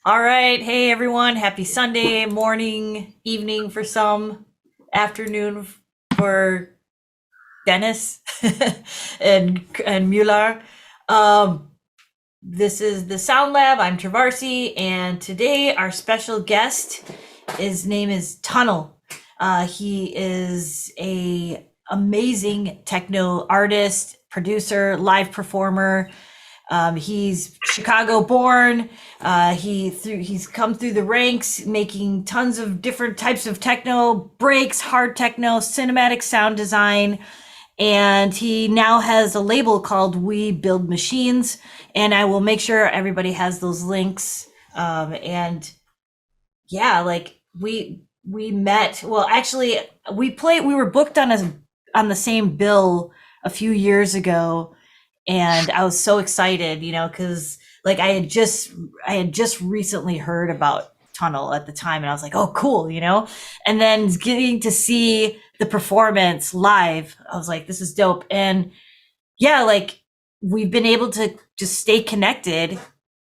All right. Hey, everyone. Happy Sunday morning, evening for some, afternoon for Dennis and Mueller. Um, this is the Sound Lab. I'm Trovarsi, and today our special guest, his name is Tunnel. He is a amazing techno artist, producer, live performer. He's Chicago born. He's come through the ranks, making tons of different types of techno, breaks, hard techno, cinematic sound design, and he now has a label called We Build Machines. And I will make sure everybody has those links. And yeah, like we met. Well, actually, we played. We were booked on the same bill a few years ago, and I was so excited, because like I had just recently heard about Tunnel at the time, and I was like, oh, cool. And then getting to see the performance live, I was like, this is dope. And yeah, like we've been able to just stay connected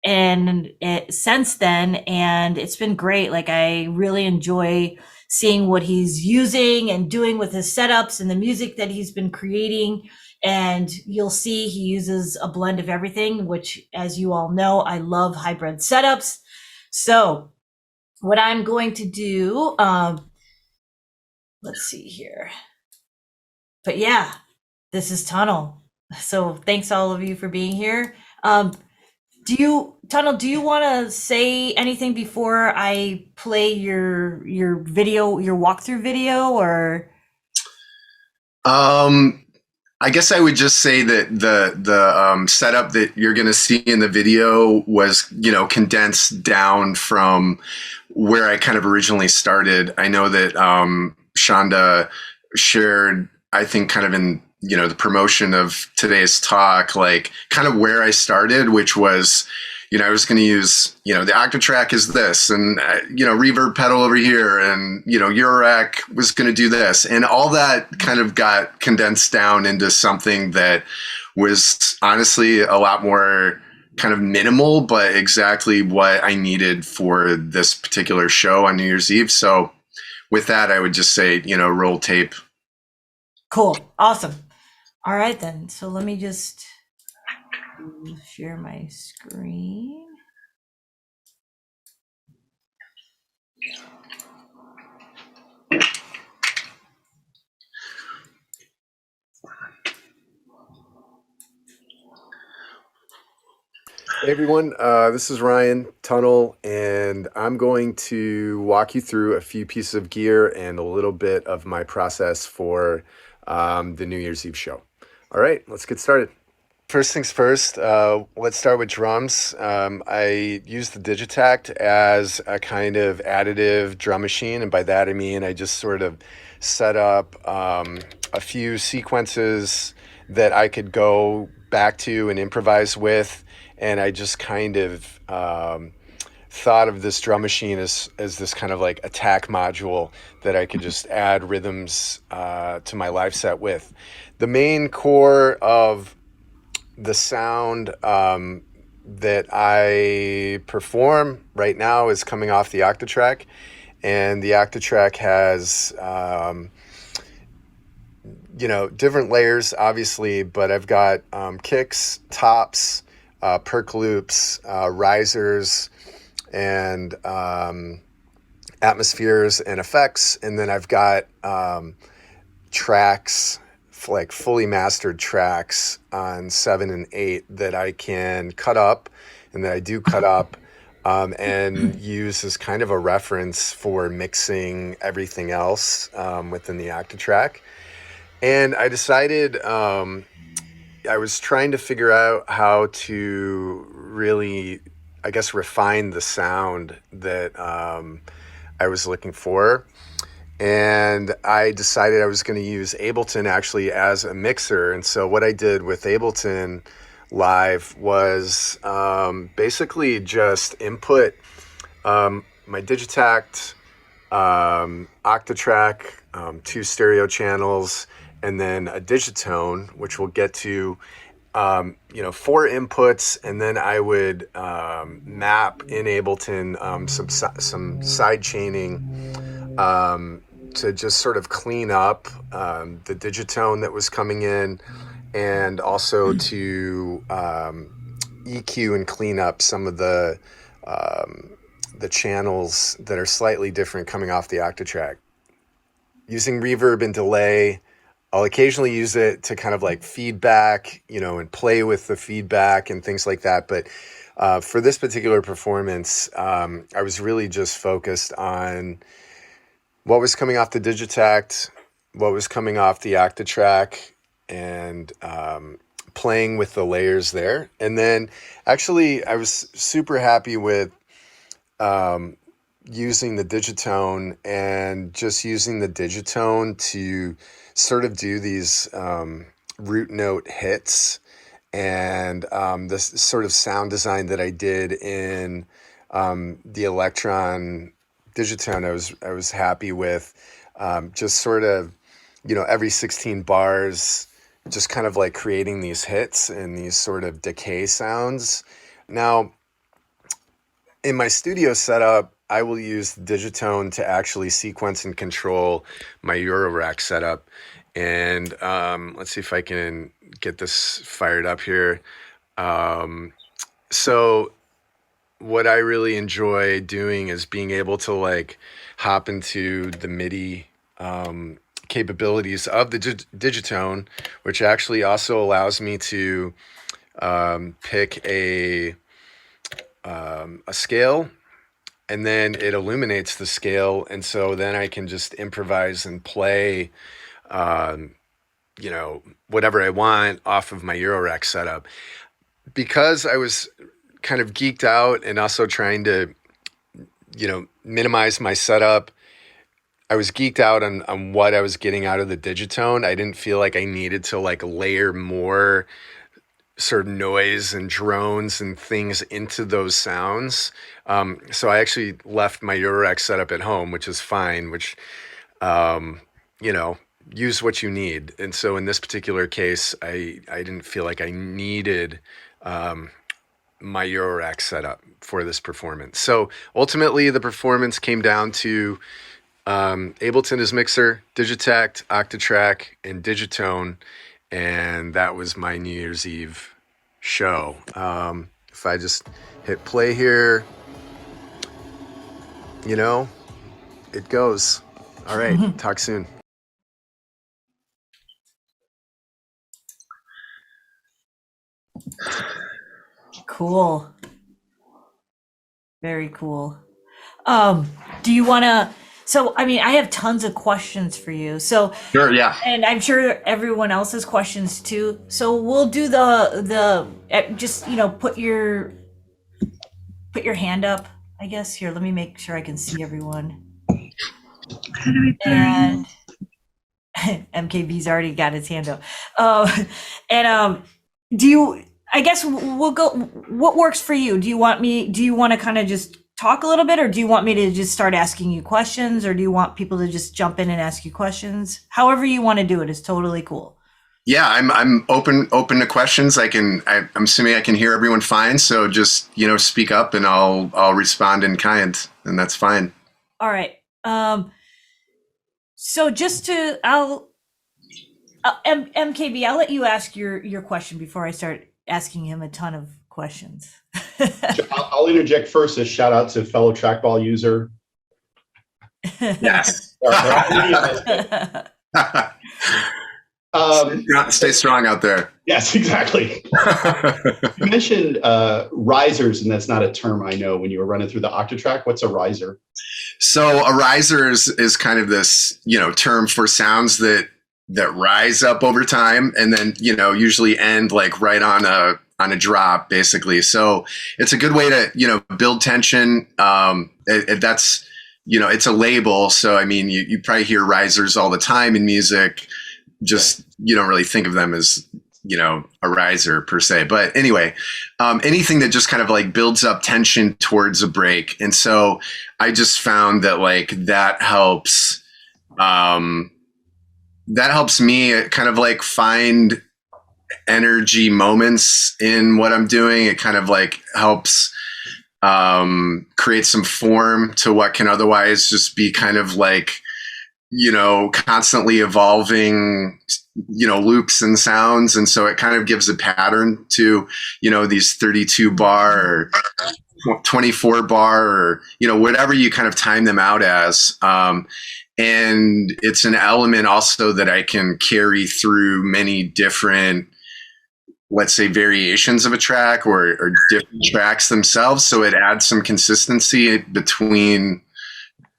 since then, and it's been great. Like I really enjoy seeing what he's using and doing with his setups and the music that he's been creating. And you'll see he uses a blend of everything, which, as you all know, I love hybrid setups. So what I'm going to do, let's see here. But yeah, this is Tunnel. So thanks all of you for being here. Tunnel, do you want to say anything before I play your video, your walkthrough video, or? Um, I guess I would just say that the setup that you're going to see in the video was, condensed down from where I kind of originally started. I know that Shonda shared, I think, kind of in the promotion of today's talk, like kind of where I started, which was, I was going to use, the Octatrack is this, and reverb pedal over here, and Eurorack was going to do this, and all that kind of got condensed down into something that was honestly a lot more kind of minimal, but exactly what I needed for this particular show on New Year's Eve. So with that, I would just say, roll tape. Cool, awesome. All right then. So let me just share my screen. Hey everyone, this is Ryan Tunnel, and I'm going to walk you through a few pieces of gear and a little bit of my process for the New Year's Eve show. All right, let's get started. First things first, let's start with drums. I use the Digitact as a kind of additive drum machine, and by that I mean I just sort of set up a few sequences that I could go back to and improvise with, and I just kind of thought of this drum machine as this kind of like attack module that I could just add rhythms to my live set with. The main core of the sound that I perform right now is coming off the Octatrack, and the Octatrack has different layers, obviously, but I've got kicks, tops, perk loops, risers, and atmospheres and effects, and then I've got tracks, like fully mastered tracks on 7 and 8 that I can cut up, and that I do cut up and use as kind of a reference for mixing everything else within the Octatrack. And I decided I was trying to figure out how to really, I guess, refine the sound that I was looking for. And I decided I was going to use Ableton actually as a mixer. And so what I did with Ableton Live was basically just input my Digitact, Octatrack, 2 stereo channels, and then a digitone, which we'll get to, 4 inputs, and then I would map in Ableton some side chaining to just sort of clean up the digitone that was coming in, and also to EQ and clean up some of the channels that are slightly different coming off the Octatrack. Using reverb and delay, I'll occasionally use it to kind of like feedback, and play with the feedback and things like that. But for this particular performance, I was really just focused on what was coming off the Digitact, what was coming off the Octatrack, and playing with the layers there. And then actually I was super happy with using the digitone, and just using the digitone to sort of do these root note hits, and this sort of sound design that I did in the Electron digitone, I was happy with. Just sort of, every 16 bars, just kind of like creating these hits and these sort of decay sounds. Now, in my studio setup, I will use the digitone to actually sequence and control my Eurorack setup. And let's see if I can get this fired up here. So what I really enjoy doing is being able to like hop into the MIDI capabilities of the digitone, which actually also allows me to pick a scale, and then it illuminates the scale, and so then I can just improvise and play whatever I want off of my Eurorack setup. Because I was kind of geeked out and also trying to minimize my setup, I was geeked out on what I was getting out of the digitone. I didn't feel like I needed to like layer more sort of noise and drones and things into those sounds. So I actually left my Eurorack setup at home, which is fine, which, use what you need. And so in this particular case, I didn't feel like I needed my Eurorack setup for this performance. So ultimately the performance came down to Ableton as mixer, Digitact, Octatrack, and Digitone. And that was my New Year's Eve show. If I just hit play here, it goes. All right, talk soon. Cool. Very cool. Do you want to, I have tons of questions for you. So Sure, yeah. And I'm sure everyone else has questions too. So we'll do the just, put your hand up, I guess. Here, let me make sure I can see everyone. And MKB's already got his hand up. Do you, I guess we'll go, what works for you? Do you want to kind of just talk a little bit, or do you want me to just start asking you questions, or do you want people to just jump in and ask you questions? However you want to do it is totally cool. Yeah, I'm open to questions. I'm assuming I can hear everyone fine. So just, speak up and I'll respond in kind, and that's fine. All right. So just to, MKB, I'll let you ask your question before I start asking him a ton of questions. I'll interject first. A shout out to fellow trackball user. Yes. Stay strong out there. Yes, exactly. You mentioned risers, and that's not a term I know when you were running through the Octatrack. What's a riser? So a riser is kind of this, term for sounds that rise up over time, and then, usually end like right on a drop, basically. So it's a good way to, build tension. That's, it's a label. So, I mean, you probably hear risers all the time in music. Just, you don't really think of them as, a riser per se. But anyway, anything that just kind of like builds up tension towards a break. And so I just found that like that helps me kind of like find energy moments in what I'm doing. It kind of like helps create some form to what can otherwise just be kind of like, constantly evolving, loops and sounds. And so it kind of gives a pattern to, these 32 bar or 24 bar or, whatever you kind of time them out as. And it's an element also that I can carry through many different, let's say, variations of a track or different tracks themselves. So it adds some consistency between,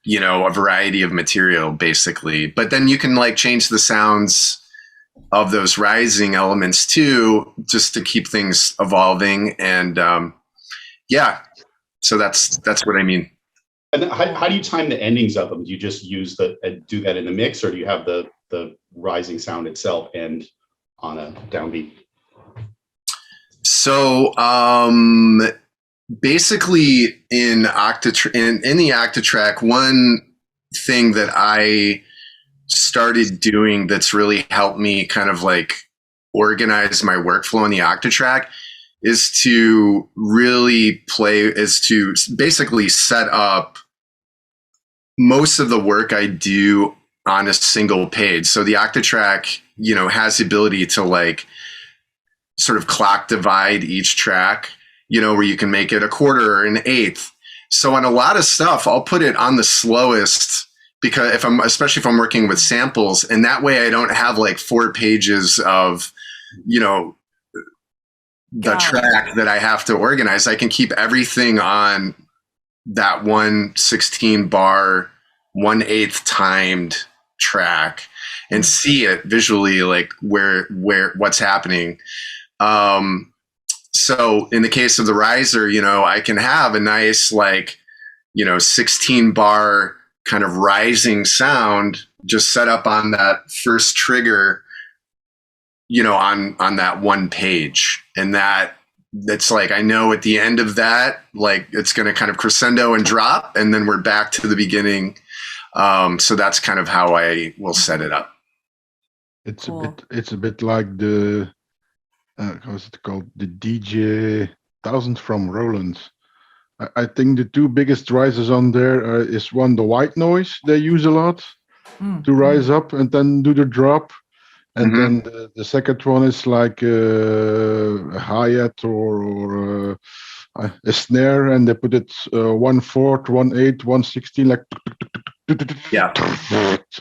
a variety of material, basically. But then you can like change the sounds of those rising elements too, just to keep things evolving. And so that's what I mean. And how do you time the endings of them? Do you just use do that in the mix, or do you have the rising sound itself end on a downbeat? So basically in the Octatrack, one thing that I started doing that's really helped me kind of like organize my workflow in the Octatrack is to basically set up most of the work I do on a single page. So the Octatrack, has the ability to like sort of clock divide each track, where you can make it a quarter or an eighth. So on a lot of stuff, I'll put it on the slowest because especially if I'm working with samples, and that way I don't have like 4 pages of, the track that I have to organize. I can keep everything on that 116 bar, 1/8 timed track and see it visually, like where what's happening. So in the case of the riser, I can have a nice, like, 16 bar kind of rising sound just set up on that first trigger, on that one page. And that's like, I know at the end of that, like it's going to kind of crescendo and drop, and then we're back to the beginning. So that's kind of how I will set it up. It's cool. It's a bit like the how's it called? The DJ 1000 from Roland. I think the 2 biggest risers on there is one, the white noise they use a lot to rise up and then do the drop. And then the second one is like a hi-hat or a snare, and they put it 1/4, 1/8, 116, like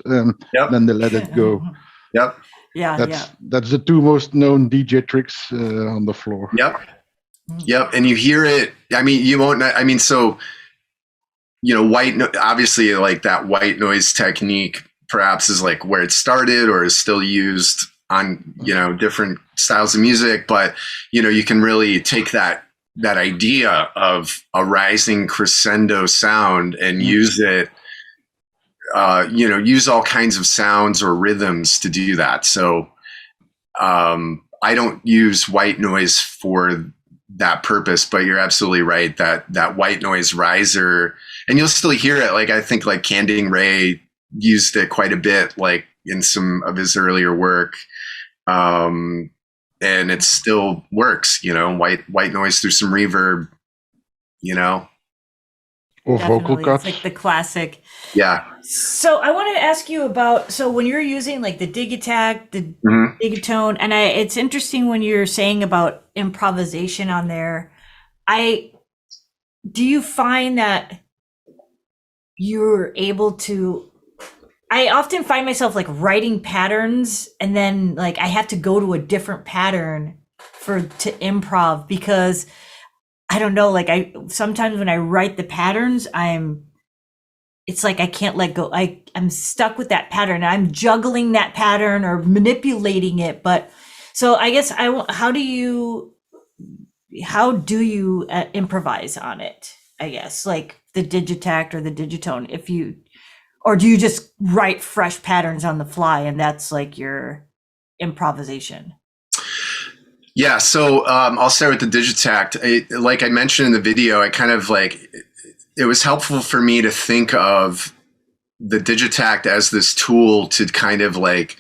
then they let it go. Yep. That's the 2 most known DJ tricks on the floor. Yep. And you hear it. I mean, you won't. I mean, so obviously, like that white noise technique perhaps is like where it started or is still used on different styles of music. But you can really take that idea of a rising crescendo sound and use it. Use all kinds of sounds or rhythms to do that. So I don't use white noise for that purpose, but you're absolutely right that white noise riser, and you'll still hear it. Like I think like Candiing Ray used it quite a bit, like in some of his earlier work, and it still works. White noise through some reverb. Or vocal cuts. It's like the classic. Yeah. So I wanted to ask you about, when you're using like the Digitac, the Digatone, and it's interesting when you're saying about improvisation on there. Do you find that you're able to, I often find myself like writing patterns and then like I have to go to a different pattern to improv, because I don't know, like sometimes when I write the patterns, it's like I can't let go. I'm stuck with that pattern. I'm juggling that pattern or manipulating it. But so I guess how do you improvise on it? I guess like the Digitact or the Digitone, or do you just write fresh patterns on the fly and that's like your improvisation? Yeah, so I'll start with the Digitact. Like I mentioned in the video, I kind of like, it was helpful for me to think of the Digitact as this tool to kind of like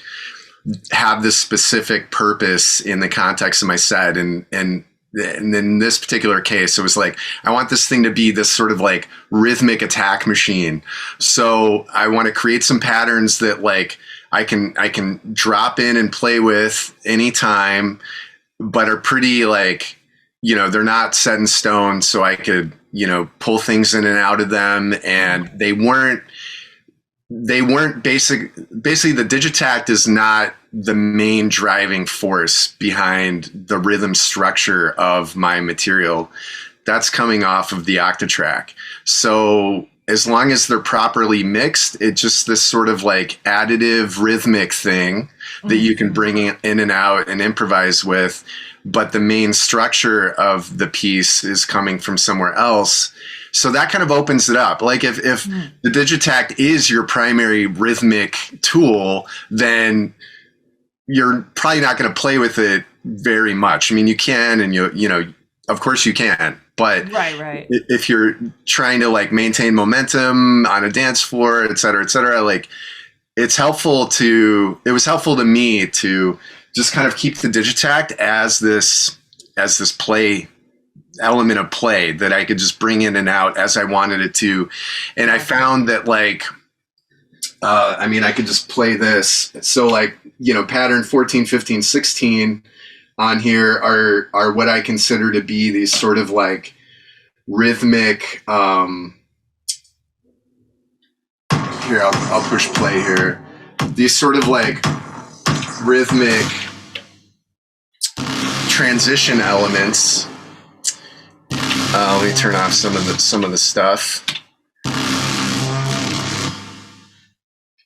have this specific purpose in the context of my set. And in this particular case, it was like, I want this thing to be this sort of like rhythmic attack machine. So I want to create some patterns that like I can drop in and play with anytime, but are pretty like, you know, they're not set in stone. So I could, you know, pull things in and out of them. And they weren't basically the Digitact is not the main driving force behind the rhythm structure of my material. That's coming off of the Octatrack. So as long as they're properly mixed, it's just this sort of like additive rhythmic thing that you can bring in and out and improvise with. But the main structure of the piece is coming from somewhere else. So that kind of opens it up. Like if the Digitact is your primary rhythmic tool, then you're probably not going to play with it very much. I mean, you can, and you know, of course you can, but right. If you're trying to like maintain momentum on a dance floor, et cetera, like it was helpful to me to just kind of keep the Digitact as this play element of play that I could just bring in and out as I wanted it to. And I found that like, I mean, I could just play this. So like, you know, pattern 14, 15, 16 on here are what I consider to be these sort of like rhythmic, here, I'll push play here. These sort of like rhythmic transition elements. Let me turn off some of the stuff.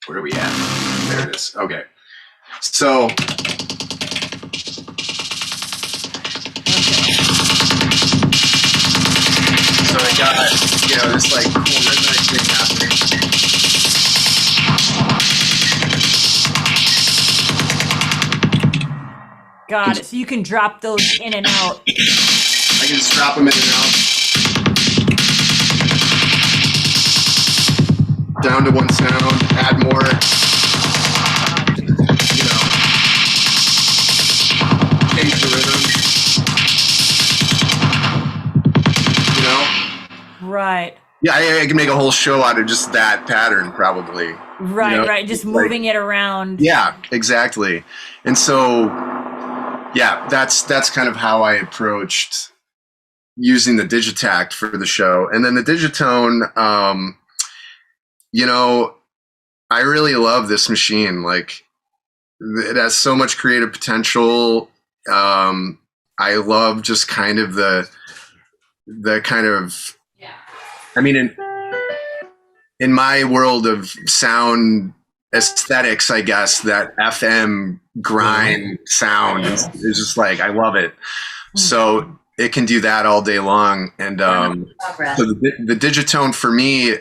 Where are we at? There it is. Okay. So I got, you know, this like cool rhythmic thing happening. Got it. So you can drop those in and out. I can just drop them in and out. Down to one sound, add more, you know, change the rhythm, you know? Right. Yeah, I can make a whole show out of just that pattern probably. Right, you know? right. Just moving it around. Yeah, exactly. And so, yeah, that's kind of how I approached using the Digitact for the show. And then the Digitone, you know, I really love this machine. Like, it has so much creative potential. I love just kind of the kind of, I mean, in my world of sound aesthetics, I guess, that FM grind sound is just like, I love it. So it can do that all day long. And so the Digitone for me,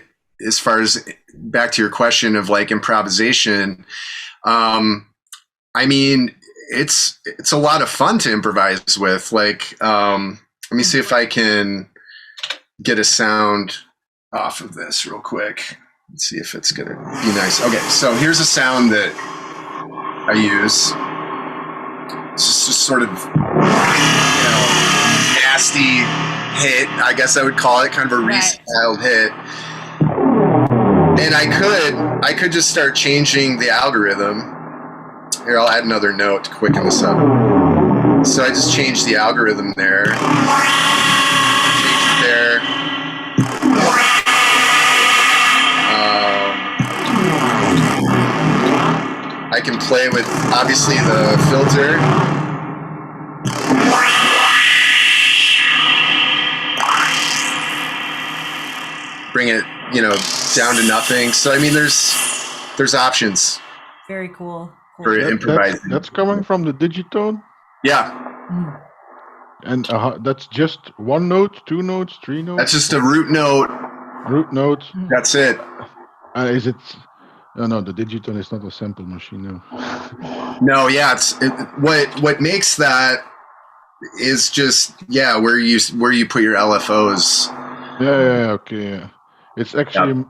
as far as back to your question of like improvisation, I mean, it's a lot of fun to improvise with. Like, let me see if I can get a sound off of this real quick. Let's see if it's gonna be nice. Okay, so here's a sound that I use. It's just sort of, you know, nasty hit, I guess I would call it, kind of a restyled hit. And I could just start changing the algorithm. Here, I'll add another note to quicken this up. So I just changed the algorithm there. Change it there. I can play with, obviously, the filter. Bring it, you know, down to nothing. So I mean, there's options. Very cool. For improvising. That's coming from the Digitone? Yeah. And that's just one note, two notes, three notes? That's just a root note. Root note. That's it. Is it? No, the Digitone is not a sample machine. No. No, yeah. What makes that is just where you put your LFOs. Yeah. Okay. Yeah. It's actually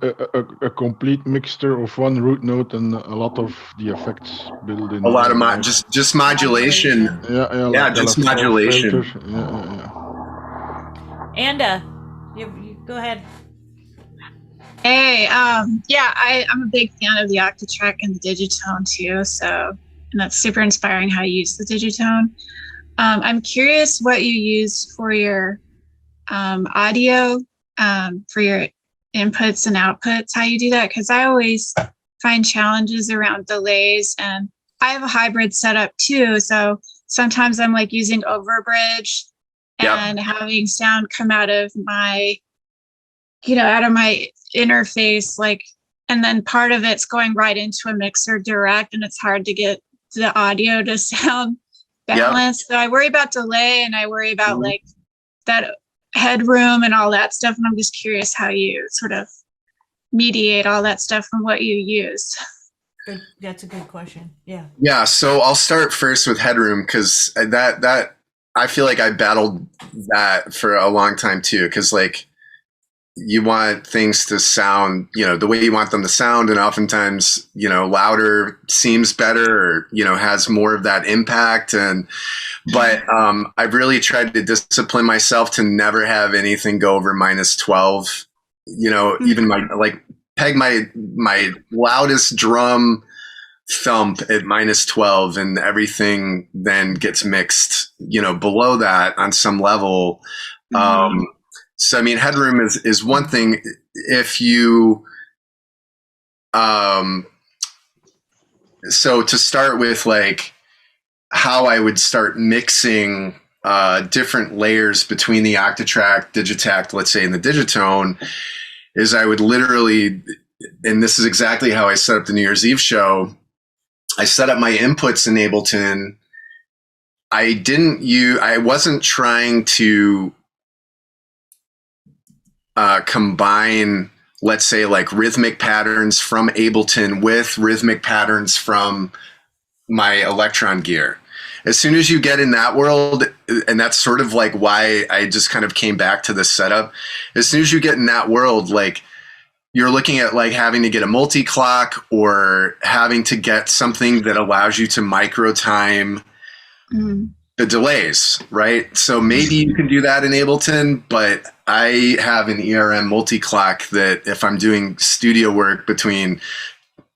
a complete mixture of one root note and a lot of the effects built in. A lot of like, just modulation. Yeah, Yeah, like just LFO modulation. filters. Yeah. Anda, you go ahead. Hey, yeah, I'm a big fan of the Octatrack and the Digitone too. So, and that's super inspiring how you use the Digitone. I'm curious what you use for your audio, for your inputs and outputs, how you do that. Cause I always find challenges around delays, and I have a hybrid setup too. So sometimes I'm like using Overbridge and having sound come out of my, out of my interface, like, and then part of it's going right into a mixer direct, and it's hard to get the audio to sound balanced. So I worry about delay, and I worry about like that headroom and all that stuff. And I'm just curious how you sort of mediate all that stuff from what you use. Good. That's a good question. Yeah. Yeah. So I'll start first with headroom, because that I feel like I battled that for a long time too. Because like you want things to sound, the way you want them to sound, and oftentimes, louder seems better, or has more of that impact. But I've really tried to discipline myself to never have anything go over -12. Even peg my loudest drum thump at -12, and everything then gets mixed, below that on some level. So I mean, headroom is one thing. If you, so to start with, like how I would start mixing different layers between the Octatrack, Digitact, let's say, and the Digitone, is I would literally, and this is exactly how I set up the New Year's Eve show. I set up my inputs in Ableton. I wasn't trying to combine, let's say, like rhythmic patterns from Ableton with rhythmic patterns from my Electron gear. As soon as you get in that world, and that's sort of like why I just kind of came back to this setup. As soon as you get in that world, like you're looking at like having to get a multi-clock, or having to get something that allows you to micro time the delays, right? So maybe you can do that in Ableton, but I have an ERM multi-clock that if I'm doing studio work between,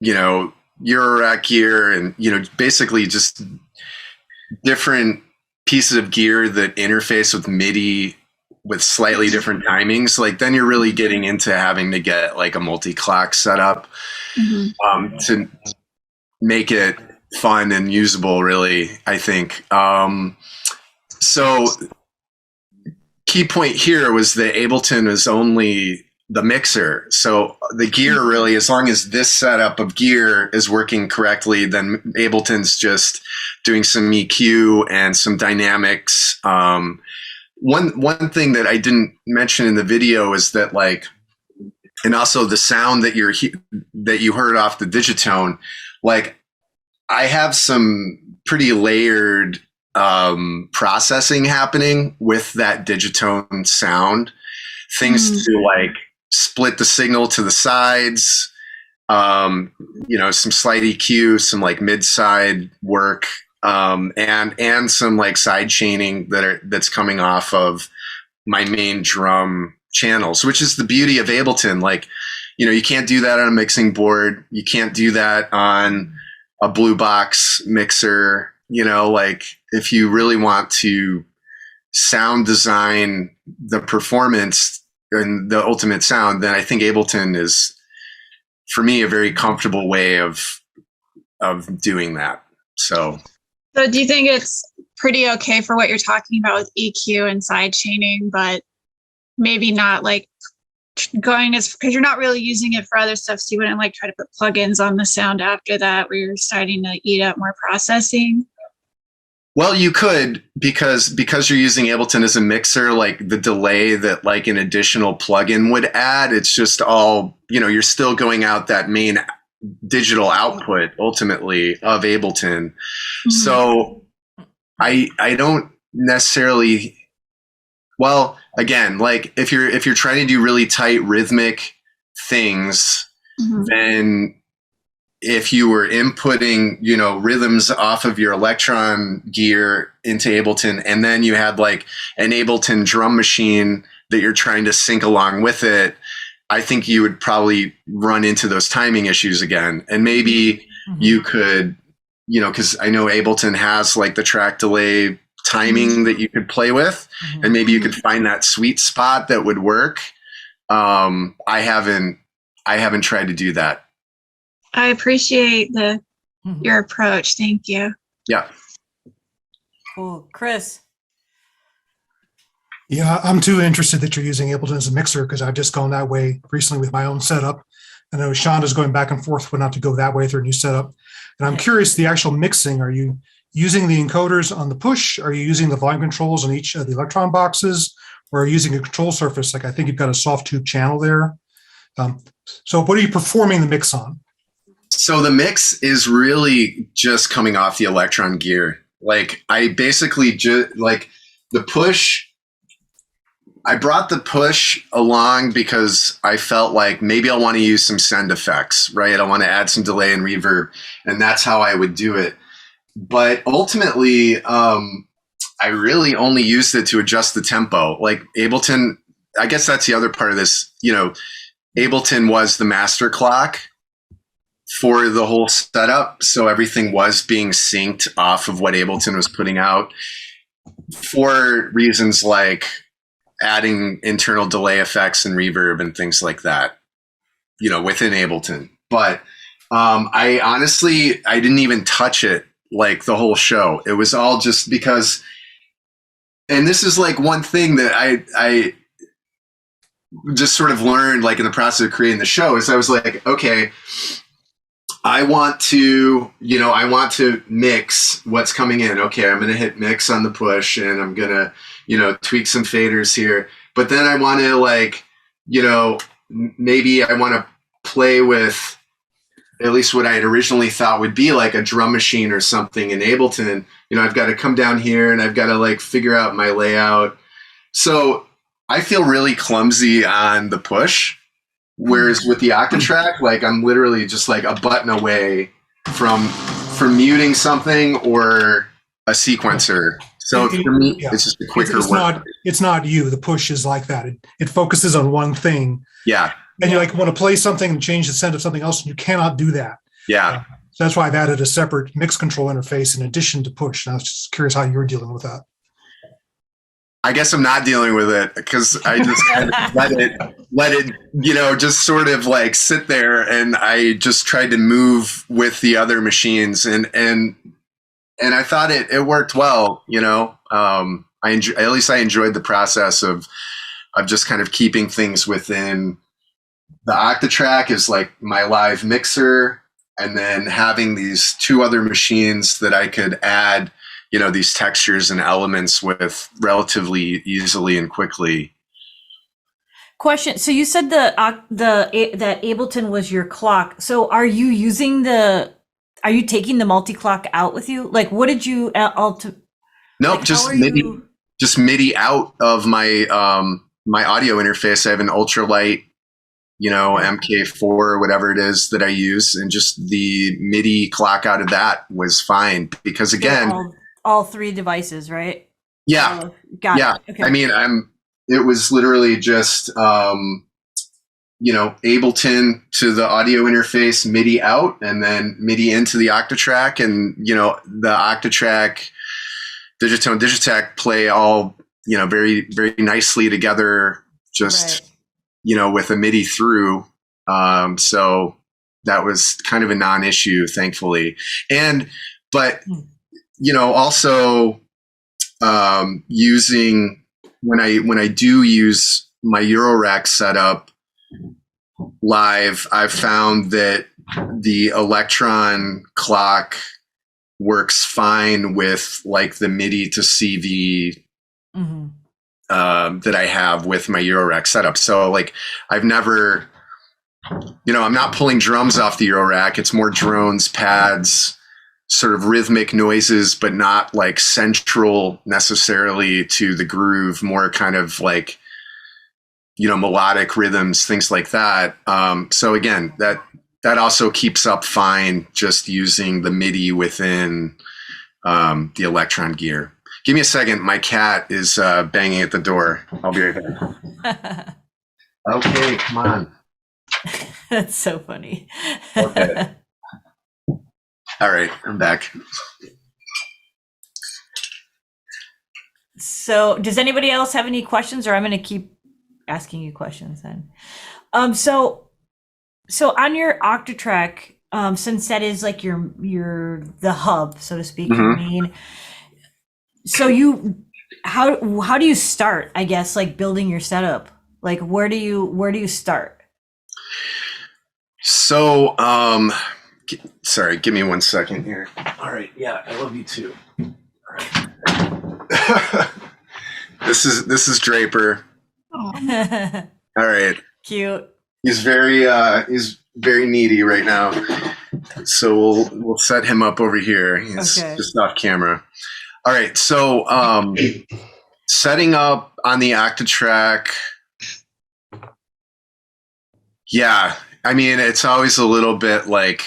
Eurorack gear and, basically just different pieces of gear that interface with MIDI with slightly different timings, like then you're really getting into having to get like a multi-clock setup to make it fun and usable, really, I think. So key point here was that Ableton is only the mixer. So the gear really, as long as this setup of gear is working correctly, then Ableton's just doing some EQ and some dynamics. One thing that I didn't mention in the video is that like, and also the sound that you heard off the Digitone, like I have some pretty layered processing happening with that Digitone sound. Things to like split the signal to the sides, some slight EQ, some like mid-side work, and some like side chaining that's coming off of my main drum channels, which is the beauty of Ableton. Like, you can't do that on a mixing board. You can't do that on a blue box mixer. Like if you really want to sound design the performance and the ultimate sound, then I think Ableton is, for me, a very comfortable way of doing that. So do you think it's pretty okay for what you're talking about with EQ and side chaining, but maybe not like going as, because you're not really using it for other stuff, so you wouldn't like try to put plugins on the sound after that where you're starting to eat up more processing? Well, you could, because you're using Ableton as a mixer, like the delay that like an additional plugin would add, it's just all, you're still going out that main digital output ultimately of Ableton. So I don't necessarily, well, again, like if you're trying to do really tight rhythmic things Mhm. than if you were inputting, rhythms off of your Electron gear into Ableton, and then you had like an Ableton drum machine that you're trying to sync along with it. I think you would probably run into those timing issues again. And maybe you could, because I know Ableton has like the track delay timing that you could play with, and maybe you could find that sweet spot that would work. I haven't tried to do that. I appreciate your approach. Thank you. Yeah. Cool. Chris. Yeah, I'm too interested that you're using Ableton as a mixer because I've just gone that way recently with my own setup. I know Shonda's going back and forth but not to go that way with her new setup. And I'm curious, the actual mixing, are you using the encoders on the push? Are you using the volume controls on each of the Electron boxes? Or are you using a control surface? Like I think you've got a soft tube channel there. So what are you performing the mix on? So the mix is really just coming off the Electron gear. Like I basically just like the push. I brought the push along because I felt like maybe I'll want to use some send effects, right? I want to add some delay and reverb, and that's how I would do it. But ultimately, I really only used it to adjust the tempo. Like Ableton, I guess that's the other part of this. Ableton was the master clock for the whole setup. So everything was being synced off of what Ableton was putting out for reasons like adding internal delay effects and reverb and things like that, within Ableton. But I honestly didn't even touch it like the whole show. It was all just because, and this is like one thing that I just sort of learned like in the process of creating the show is I was like, okay, I want to mix what's coming in. Okay, I'm going to hit mix on the push and I'm going to, tweak some faders here. But then I want to maybe I want to play with at least what I had originally thought would be like a drum machine or something in Ableton. I've got to come down here and I've got to like figure out my layout. So I feel really clumsy on the push. Whereas with the Octatrack, like I'm literally just like a button away from muting something or a sequencer. So for me, it's just a quicker work. It's not you. The push is like that. It focuses on one thing. Yeah. And you like want to play something and change the send of something else, and you cannot do that. Yeah. So that's why I've added a separate mix control interface in addition to push. And I was just curious how you're dealing with that. I guess I'm not dealing with it because I just kind of let it, just sort of like sit there, and I just tried to move with the other machines, and I thought it worked well. I enjoyed the process of just kind of keeping things within the Octatrack is like my live mixer, and then having these two other machines that I could add these textures and elements with relatively easily and quickly. Question. So you said that Ableton was your clock. So are you taking the multi-clock out with you? Like, what did you Nope, just MIDI out of my my audio interface. I have an ultralight, MK4 or whatever it is that I use, and just the MIDI clock out of that was fine because again, all three devices, right? Yeah. Got it. Okay. I mean, it was literally just, Ableton to the audio interface, MIDI out, and then MIDI into the Octatrack, and, the Octatrack, Digitone, Digitac play all, very, very nicely together, just, with a MIDI through. So that was kind of a non-issue, thankfully. But also using when I do use my Eurorack setup live, I've found that the Electron clock works fine with like the MIDI to CV that I have with my Eurorack setup. So like I've never, I'm not pulling drums off the Eurorack. It's more drones, pads, sort of rhythmic noises, but not like central necessarily to the groove, more kind of like, melodic rhythms, things like that. So again, that also keeps up fine just using the MIDI within the Electron gear. Give me a second. My cat is banging at the door. I'll be right back. Okay, come on. That's so funny. Okay. All right, I'm back. So does anybody else have any questions, or I'm going to keep asking you questions then? So on your Octatrack, since that is like your the hub, so to speak, your main. So how do you start, I guess, like building your setup? Like where do you start? So sorry, give me 1 second here. All right, yeah, I love you too. All right. This is Draper. All right. Cute. He's very needy right now. So we'll set him up over here. He's just off camera. All right. So setting up on the Octatrack. Yeah. I mean, it's always a little bit like,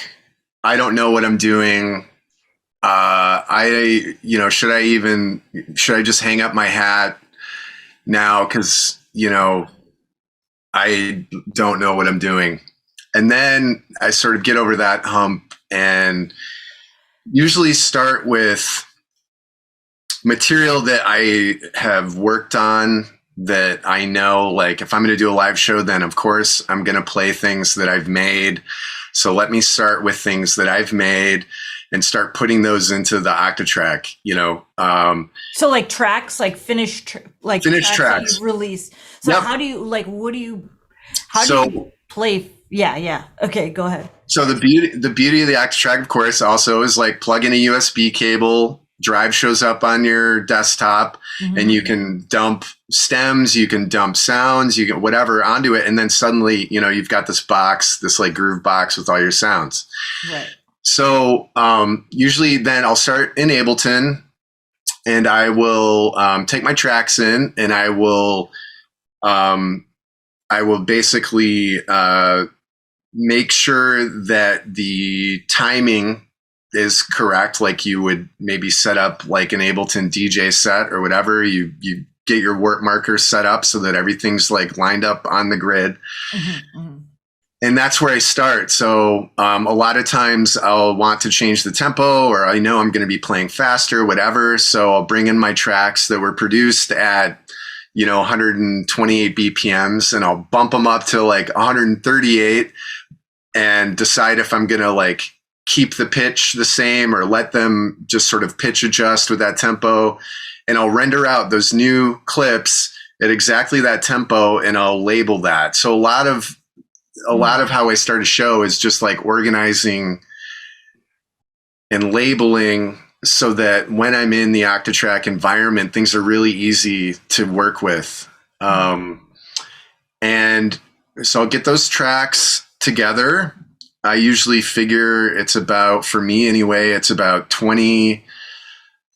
I don't know what I'm doing. Should I just hang up my hat now? Cause I don't know what I'm doing. And then I sort of get over that hump and usually start with material that I have worked on that I know, like if I'm going to do a live show, then of course I'm going to play things that I've made. So let me start with things that I've made and start putting those into the Octatrack, So like tracks, like finished tracks that you release. So Yep. how do you play? Yeah. Okay, go ahead. So the beauty of the Octatrack, of course, also is like plug in a USB cable, drive shows up on your desktop, and you can dump stems, you can dump sounds, you can whatever onto it, and then suddenly, you've got this box, this like groove box with all your sounds. Right. So usually then I'll start in Ableton, and I will take my tracks in, and I will basically make sure that the timing is correct. Like you would maybe set up like an Ableton DJ set or whatever. You get your work markers set up so that everything's like lined up on the grid. And that's where I start. So a lot of times I'll want to change the tempo, or I know I'm going to be playing faster, whatever. So I'll bring in my tracks that were produced at 128 BPMs, and I'll bump them up to like 138 and decide if I'm going to like keep the pitch the same or let them just sort of pitch adjust with that tempo. And I'll render out those new clips at exactly that tempo, and I'll label that. So a lot of how I start a show is just like organizing and labeling so that when I'm in the Octatrack environment, things are really easy to work with. And so I'll get those tracks together. I usually figure it's about, for me anyway, it's about 20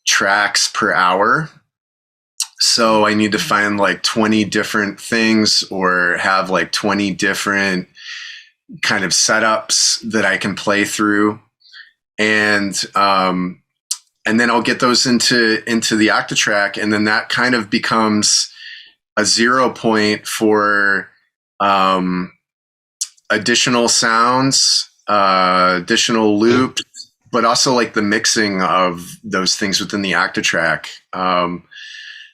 tracks per hour. So I need to find like 20 different things or have like 20 different kind of setups that I can play through. And then I'll get those into the Octatrack, and then that kind of becomes a 0 point for additional sounds, additional loops, but also like the mixing of those things within the Octatrack.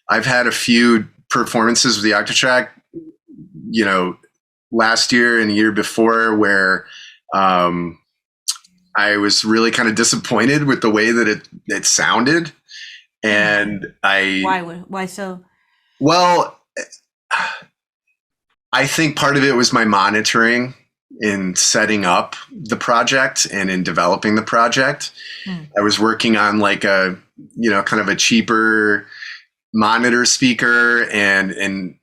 I've had a few performances with the Octatrack, last year and the year before, where I was really kind of disappointed with the way that it sounded. And Why so? Well, I think part of it was my monitoring in setting up the project and in developing the project. I was working on like a, kind of a cheaper monitor speaker, and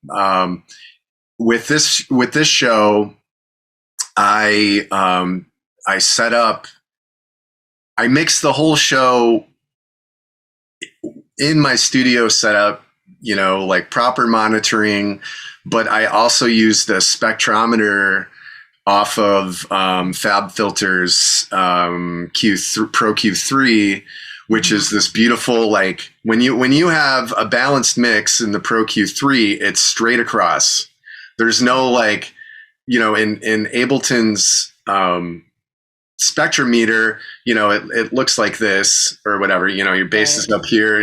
with this show, I set up, I mixed the whole show in my studio setup, like proper monitoring, but I also use the spectrometer off of Fab Filter's Pro Q3, which is this beautiful, like when you have a balanced mix in the Pro Q3, it's straight across. There's no like, in Ableton's spectrometer, it looks like this or whatever, your bass is up here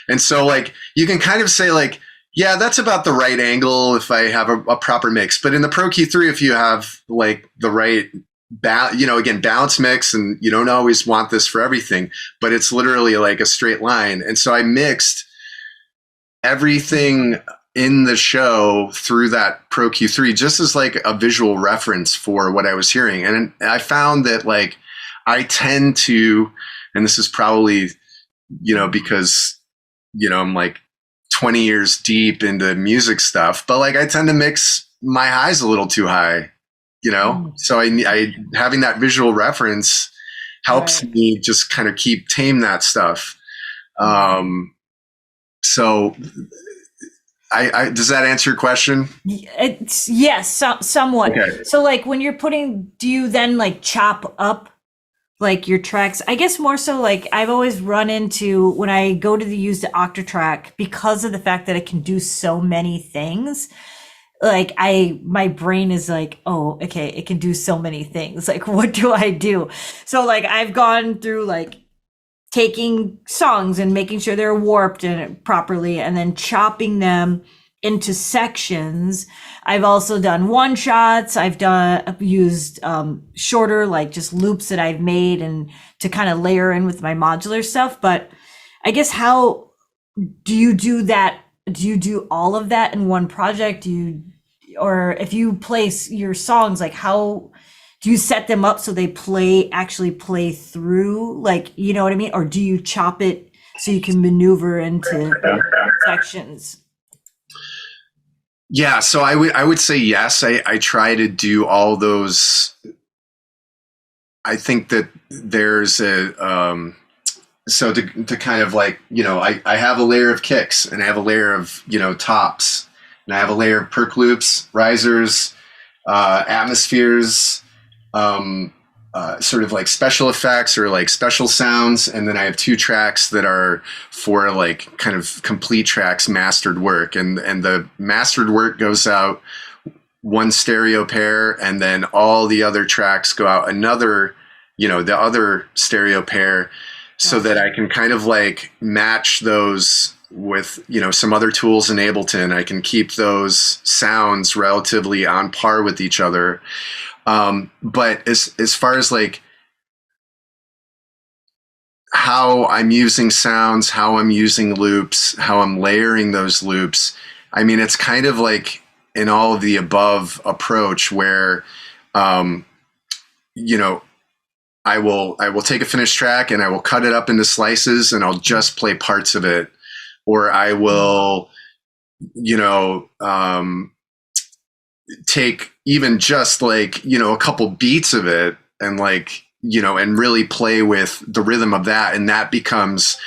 and so like you can kind of say like, yeah, that's about the right angle if I have a proper mix. But in the Pro Q3, if you have like the right balance mix, and you don't always want this for everything, but it's literally like a straight line. And so I mixed everything in the show through that Pro Q3 just as like a visual reference for what I was hearing. And I found that like I tend to, and this is probably, because, I'm like 20 years deep into music stuff, but like I tend to mix my highs a little too high, so I having that visual reference helps me just kind of tame that stuff. So I does that answer your question? Yes, somewhat. Okay. So like when you're do you then like chop up like your tracks? I guess more so like I've always run into when I go to use the Octatrack, because of the fact that it can do so many things. Like my brain is like, oh, okay, it can do so many things. Like, what do I do? So like I've gone through like taking songs and making sure they're warped and properly, and then chopping them into sections. I've also done one shots. I've used shorter, like just loops that I've made and to kind of layer in with my modular stuff. But I guess how do you do that? Do you do all of that in one project? Or if you place your songs, like how do you set them up so they actually play through? Like, you know what I mean? Or do you chop it so you can maneuver into sections? Yeah, so I would say yes. I try to do all those. I think that there's so to kind of like, I have a layer of kicks, and I have a layer of, tops, and I have a layer of perk loops, risers, atmospheres, sort of like special effects or like special sounds. And then I have 2 tracks that are for like kind of complete tracks, mastered work. And the mastered work goes out one stereo pair, and then all the other tracks go out another, the other stereo pair, so that I can kind of like match those with, some other tools in Ableton. I can keep those sounds relatively on par with each other. But as far as like how I'm using sounds, how I'm using loops, how I'm layering those loops, I mean, it's kind of like an all of the above approach where, I will take a finished track and I will cut it up into slices, and I'll just play parts of it. Or I will, take even just like, a couple beats of it and like, and really play with the rhythm of that. And that becomes,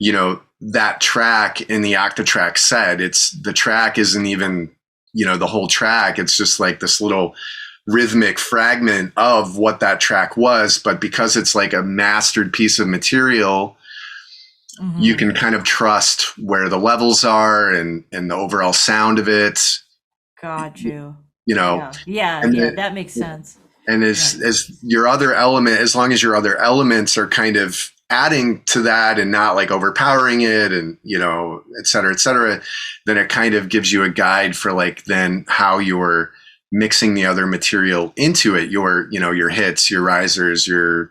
that track in the Octatrack set. The track isn't even, the whole track. It's just like this little rhythmic fragment of what that track was. But because it's like a mastered piece of material, you can kind of trust where the levels are and the overall sound of it. Got you. Yeah, that makes sense. And as your other element, as long as your other elements are kind of adding to that and not like overpowering it and, et cetera, then it kind of gives you a guide for like then how you're mixing the other material into it, your hits, your risers, your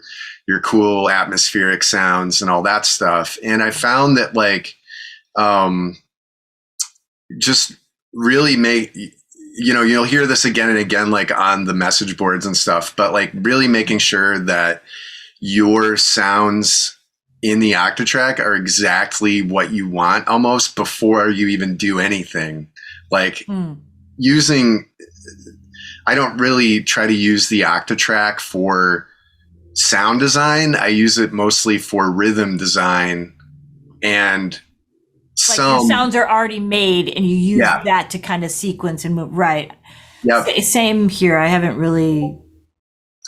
cool atmospheric sounds and all that stuff. And I found that like, just really you'll hear this again and again, like on the message boards and stuff, but like really making sure that your sounds in the Octatrack are exactly what you want almost before you even do anything. Like I don't really try to use the Octatrack for sound design. I use it mostly for rhythm design and Like your sounds are already made and you use Yeah. that to kind of sequence and move. Right. Yep. Same here. I haven't really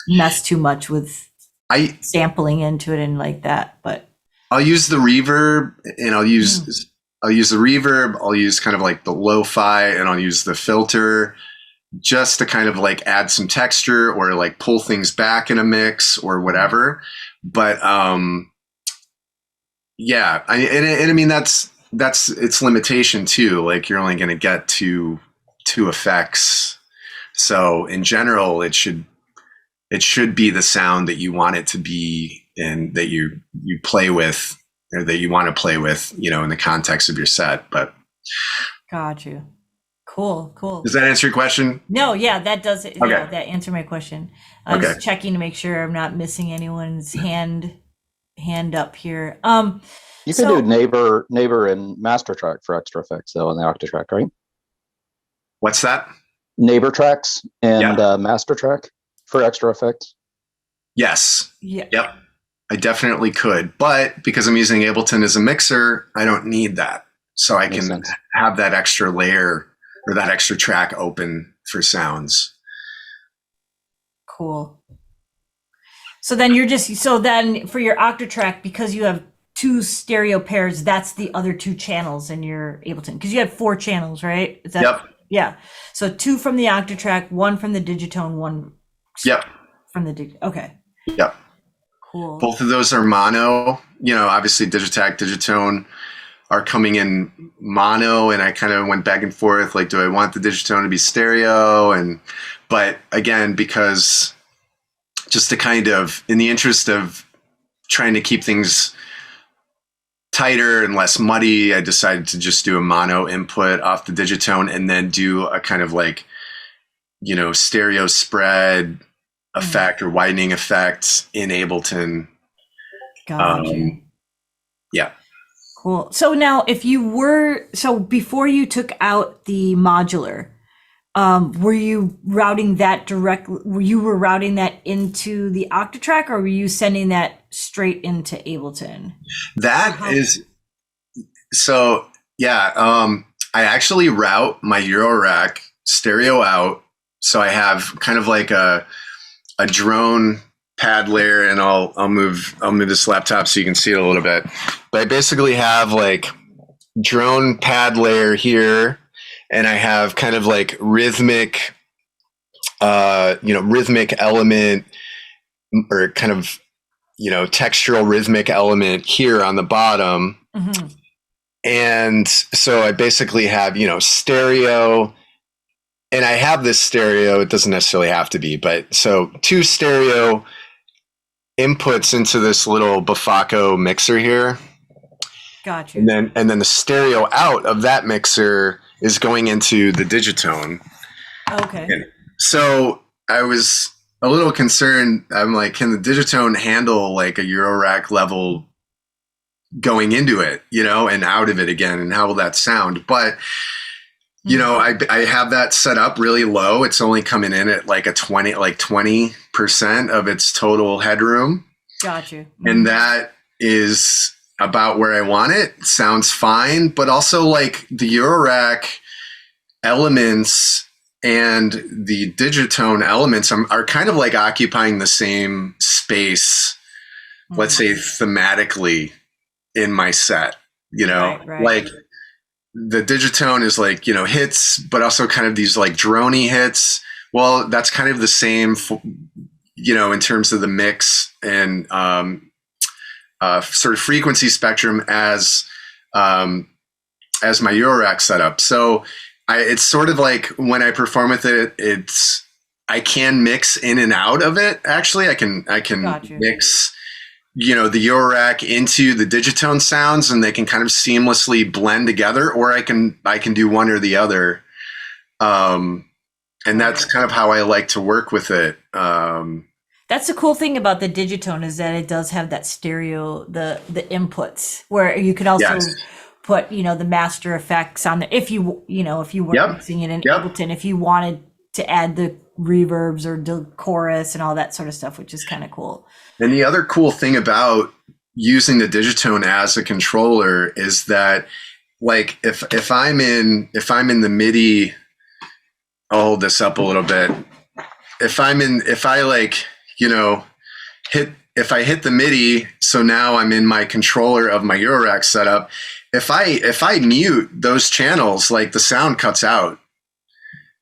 messed too much with sampling into it and like that, but I'll use the reverb and I'll use the reverb. I'll use kind of like the lo-fi and I'll use the filter just to kind of like add some texture or like pull things back in a mix or whatever. But yeah, I mean that's its limitation too. Like you're only going to get two effects. So in general, it should be the sound that you want it to be and that you play with or that you want to play with, in the context of your set. But got you. Cool. Does that answer your question? No, yeah, that does it. Okay. Yeah, that answered my question. I'm just checking to make sure I'm not missing anyone's hand up here. You can do neighbor and master track for extra effects though on the Octatrack, right? What's that? Neighbor tracks and master track for extra effects. Yes. Yeah. Yep. I definitely could, but because I'm using Ableton as a mixer, I don't need that. So I can have that extra layer or that extra track open for sounds. Cool. So then for your Octatrack, because you have two stereo pairs, that's the other two channels in your Ableton. Because you had 4 channels, right? Is that, Yep. Yeah. So 2 from the Octatrack, 1 from the Digitone, 1 from the okay. Yep. Cool. Both of those are mono. Obviously Digitac, Digitone are coming in mono, and I kind of went back and forth. Like, do I want the Digitone to be stereo? But again, because just to kind of, in the interest of trying to keep things tighter and less muddy, I decided to just do a mono input off the Digitone and then do a kind of like, stereo spread effect or widening effect in Ableton. Gotcha. Yeah. Cool. So now before you took out the modular, were you routing that into the Octatrack, or were you sending that straight into Ableton? I actually route my Eurorack stereo out. So I have kind of like a drone pad layer, and I'll move this laptop so you can see it a little bit. But I basically have like drone pad layer here, and I have kind of like rhythmic element or kind of textural rhythmic element here on the bottom. Mm-hmm. And so I basically have stereo. And I have this stereo, it doesn't necessarily have to be, but so 2 stereo inputs into this little Bafaco mixer here. Gotcha. And then the stereo out of that mixer is going into the Digitone. Okay. And so I was a little concerned. I'm like, can the Digitone handle like a Eurorack level going into it, and out of it again? And how will that sound? But I have that set up really low. It's only coming in at like 20% of its total headroom. Got you. And that is about where I want it. Sounds fine, but also like the Eurorack elements and the Digitone elements are kind of like occupying the same space, let's say thematically in my set, Right. Like the Digitone is like, hits, but also kind of these like droney hits. Well, that's kind of the same, in terms of the mix and sort of frequency spectrum as my Eurorack setup. So it's sort of like when I perform with it, I can mix in and out of it. Actually, I can mix the Eurorack into the Digitone sounds, and they can kind of seamlessly blend together, or I can do one or the other. And that's kind of how I like to work with it. That's the cool thing about the Digitone, is that it does have that stereo, the inputs, where you could also put, the master effects on there. If you were mixing it in Ableton, if you wanted to add the reverbs or the chorus and all that sort of stuff, which is kind of cool. And the other cool thing about using the Digitone as a controller is that like if I'm in the MIDI, I'll hold this up a little bit. If I like, you know, if I hit the MIDI, so now I'm in my controller of my Eurorack setup. If I mute those channels, like the sound cuts out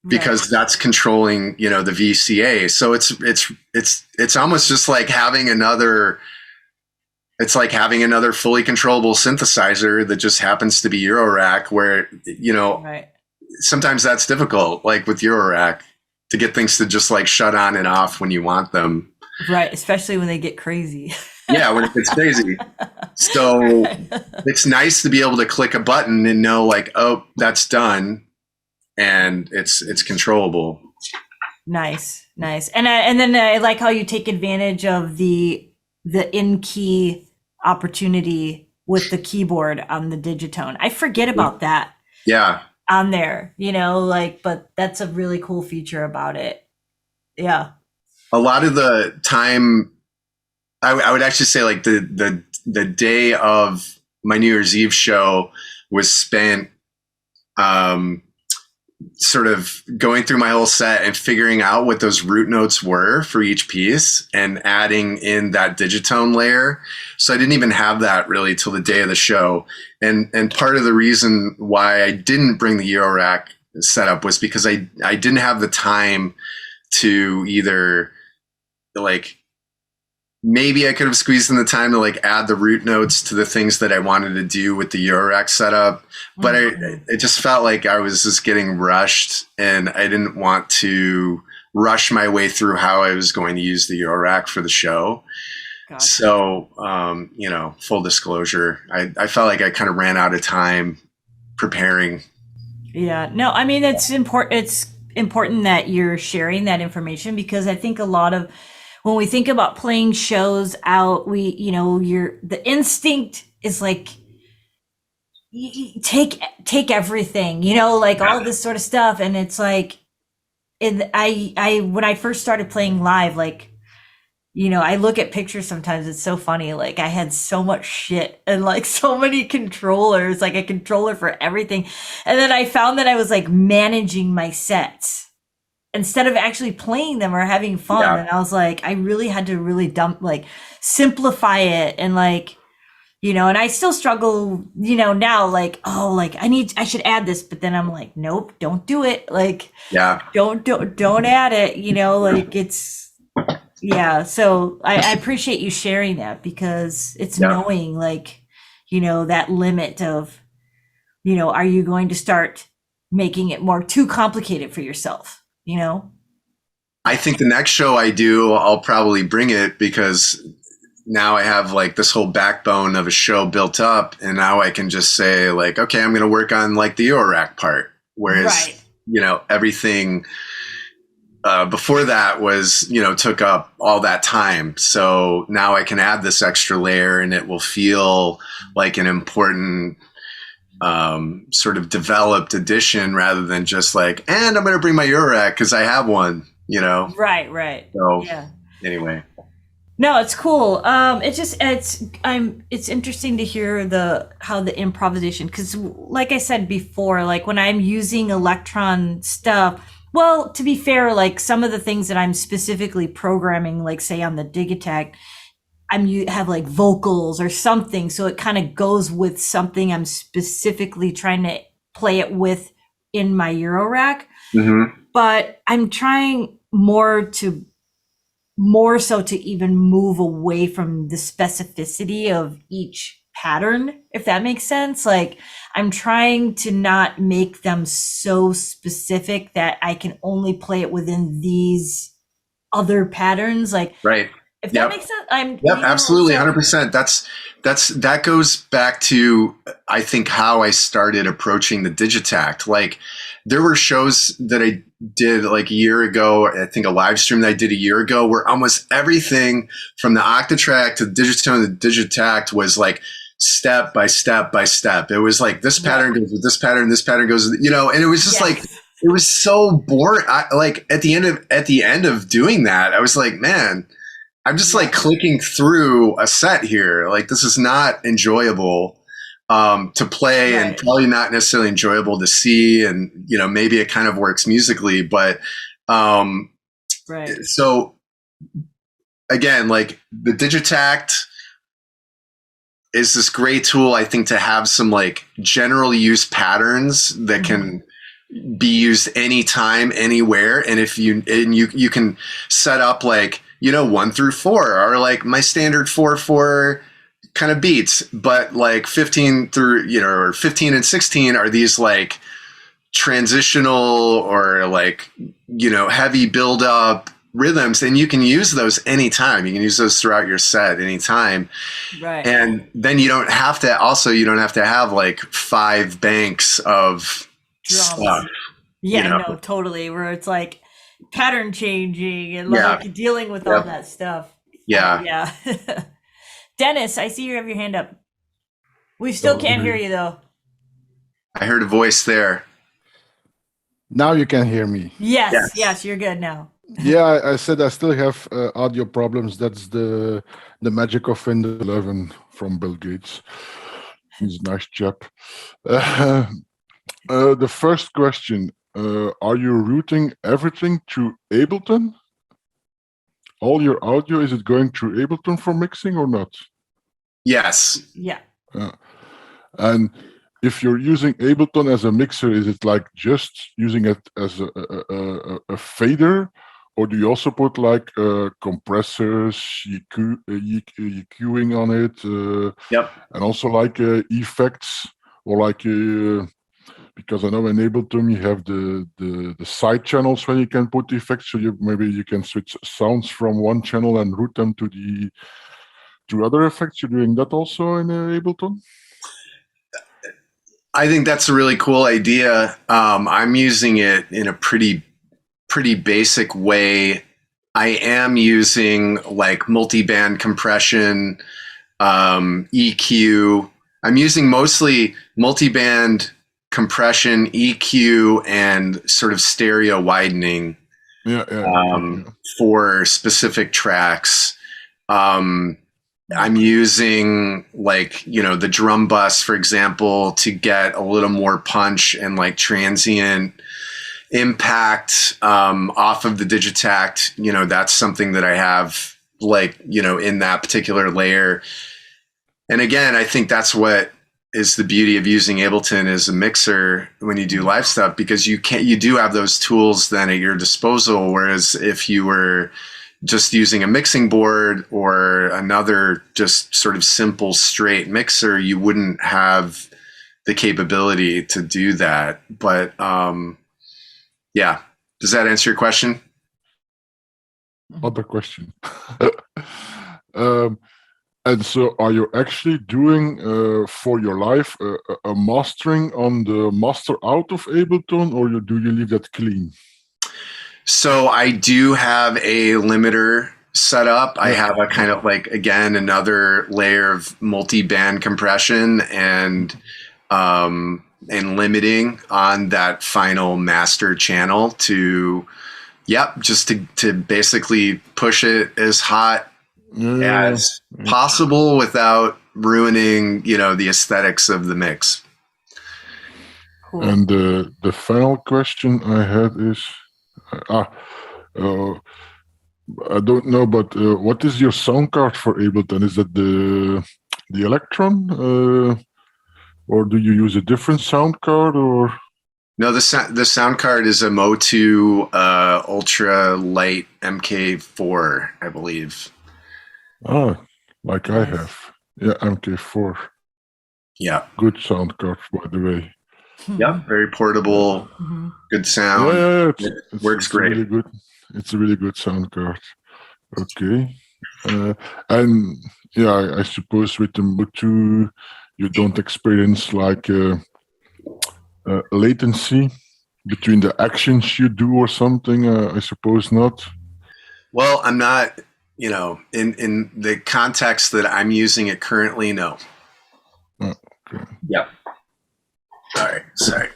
because that's controlling, you know, the VCA. So it's almost just like having another. It's like having another fully controllable synthesizer that just happens to be Eurorack, where, you know, sometimes that's difficult, like with Eurorack, to get things to just like shut on and off when you want them. Right, especially when they get crazy. Yeah, when it gets crazy. So it's nice to be able to click a button and know like, oh, that's done, and it's controllable. Nice. And then I like how you take advantage of the in-key opportunity with the keyboard on the Digitone. I forget about that. Yeah. On there, you know, like, but that's a really cool feature about it. Yeah. A lot of the time, I would actually say like the day of my New Year's Eve show was spent sort of going through my whole set and figuring out what those root notes were for each piece and adding in that Digitone layer. So I didn't even have that really till the day of the show. And part of the reason why I didn't bring the Eurorack setup was because I didn't have the time to either like, maybe I could have squeezed in the time to like add the root notes to the things that I wanted to do with the Eurorack setup. But it just felt like I was just getting rushed, and I didn't want to rush my way through how I was going to use the Eurorack for the show. Gotcha. So, you know, full disclosure, I felt like I kind of ran out of time preparing. Yeah, no, I mean, it's important that you're sharing that information, because I think a lot of, when we think about playing shows out, the instinct is like, take everything, you know, like all this sort of stuff. And it's like, when I first started playing live, like, you know, I look at pictures sometimes, it's so funny. Like I had so much shit and like so many controllers, like a controller for everything. And then I found that I was like managing my sets instead of actually playing them or having fun. Yeah. And I was like, I really had to simplify it. And like, you know, and I still struggle, you know, now, like, oh, like I should add this, but then I'm like, nope, don't do it. Like, yeah, don't add it, you know, like yeah. So I appreciate you sharing that, because it's knowing, like, you know, that limit of, you know, are you going to start making it too complicated for yourself? You know, I think the next show I do, I'll probably bring it, because now I have like this whole backbone of a show built up, and now I can just say like, okay, I'm going to work on like the Eurorack part. Whereas, you know, everything before that was, you know, took up all that time. So now I can add this extra layer, and it will feel like an important sort of developed edition, rather than just like, and I'm going to bring my Eurorack because I have one, you know? Right. So anyway. No, it's cool. It's interesting to hear how the improvisation, because like I said before, like when I'm using Electron stuff, well, to be fair, like some of the things that I'm specifically programming, like say on the Digitech, have like vocals or something, so it kind of goes with something I'm specifically trying to play it with in my Eurorack. Mm-hmm. But I'm trying more so to even move away from the specificity of each pattern, if that makes sense. Like I'm trying to not make them so specific that I can only play it within these other patterns. Like, right. If that makes sense, absolutely, 100%. That goes back to, I think, how I started approaching the Digitact. Like, there were shows that I did like a year ago, I think a live stream that I did a year ago, where almost everything from the Octatrack to the Digitone to the Digitact was like step by step by step. It was like this pattern goes with this pattern goes with, you know, and it was just like, it was so boring. Like at the end of doing that, I was like, man, I'm just like clicking through a set here. Like, this is not enjoyable. to play and Right. probably not necessarily enjoyable to see. And, maybe it kind of works musically, but Right. so again, like the Digitact is this great tool, I think, to have some like general use patterns that can be used anytime, anywhere. And if you can set up like, 1 through 4 are like my standard 4/4 kind of beats, but like 15 through, or 15 and 16 are these like transitional or like, heavy build up rhythms, and you can use those anytime. You can use those throughout your set anytime. Right. And then you don't have to have like 5 banks of Drums. stuff. Yeah, no, totally. Where it's like pattern changing and like dealing with all that stuff. Yeah. Yeah. Dennis, I see you have your hand up. We still can't hear you though. I heard a voice there. Now you can hear me. Yes, you're good now. Yeah, I said I still have audio problems. That's the magic of Windows 11 from Bill Gates. He's a nice chap. The first question, are you routing everything through Ableton? All your audio, is it going through Ableton for mixing or not? Yes. Yeah. And if you're using Ableton as a mixer, is it like just using it as a fader? Or do you also put like compressors, EQing on it? Yep. And also like effects, or like because I know in Ableton you have the side channels where you can put effects, so maybe you can switch sounds from one channel and route them to other effects. You're doing that also in Ableton? I think that's a really cool idea. I'm using it in a pretty basic way. I am using like multi-band compression, EQ. I'm using mostly multi-band compression, EQ, and sort of stereo widening for specific tracks. I'm using like, the drum bus, for example, to get a little more punch and like transient impact off of the Digitact. That's something that I have like, in that particular layer. And again, I think that's what is the beauty of using Ableton as a mixer when you do live stuff, because you do have those tools then at your disposal. Whereas if you were just using a mixing board or another just sort of simple straight mixer, you wouldn't have the capability to do that. But yeah, does that answer your question? Other question. And so are you actually doing for your live a mastering on the master out of Ableton, or do you leave that clean? So I do have a limiter set up. I have a kind of like, again, another layer of multi-band compression and limiting on that final master channel to, just to basically push it as hot as possible without ruining, the aesthetics of the mix. Cool. And the final question I had is, I don't know, but what is your sound card for Ableton? Is that the Electron, or do you use a different sound card? Or no, the sound card is a Motu Ultra Light MK4, I believe. Like I have, MK4. Yeah, good sound card, by the way. Yeah, very portable, good sound. It works great. Really good. It's a really good sound card. Okay. And I suppose with the Motu, you don't experience like latency between the actions you do or something. I suppose not. Well, I'm not, in the context that I'm using it currently, no. Okay. Yep. Sorry.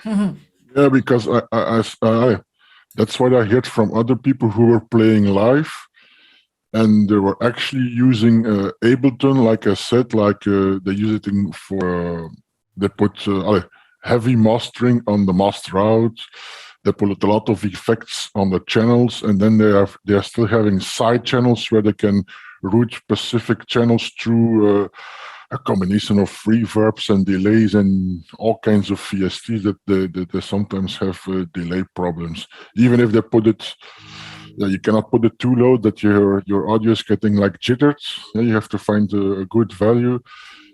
Yeah, because I that's what I heard from other people who were playing live. and they were actually using Ableton, like I said, they use it for they put heavy mastering on the master out. They put a lot of effects on the channels, and then they are still having side channels where they can route specific channels through a combination of reverbs and delays and all kinds of VSTs that they sometimes have delay problems. Even if they put it, you cannot put it too low that your audio is getting like jittered. You have to find a good value.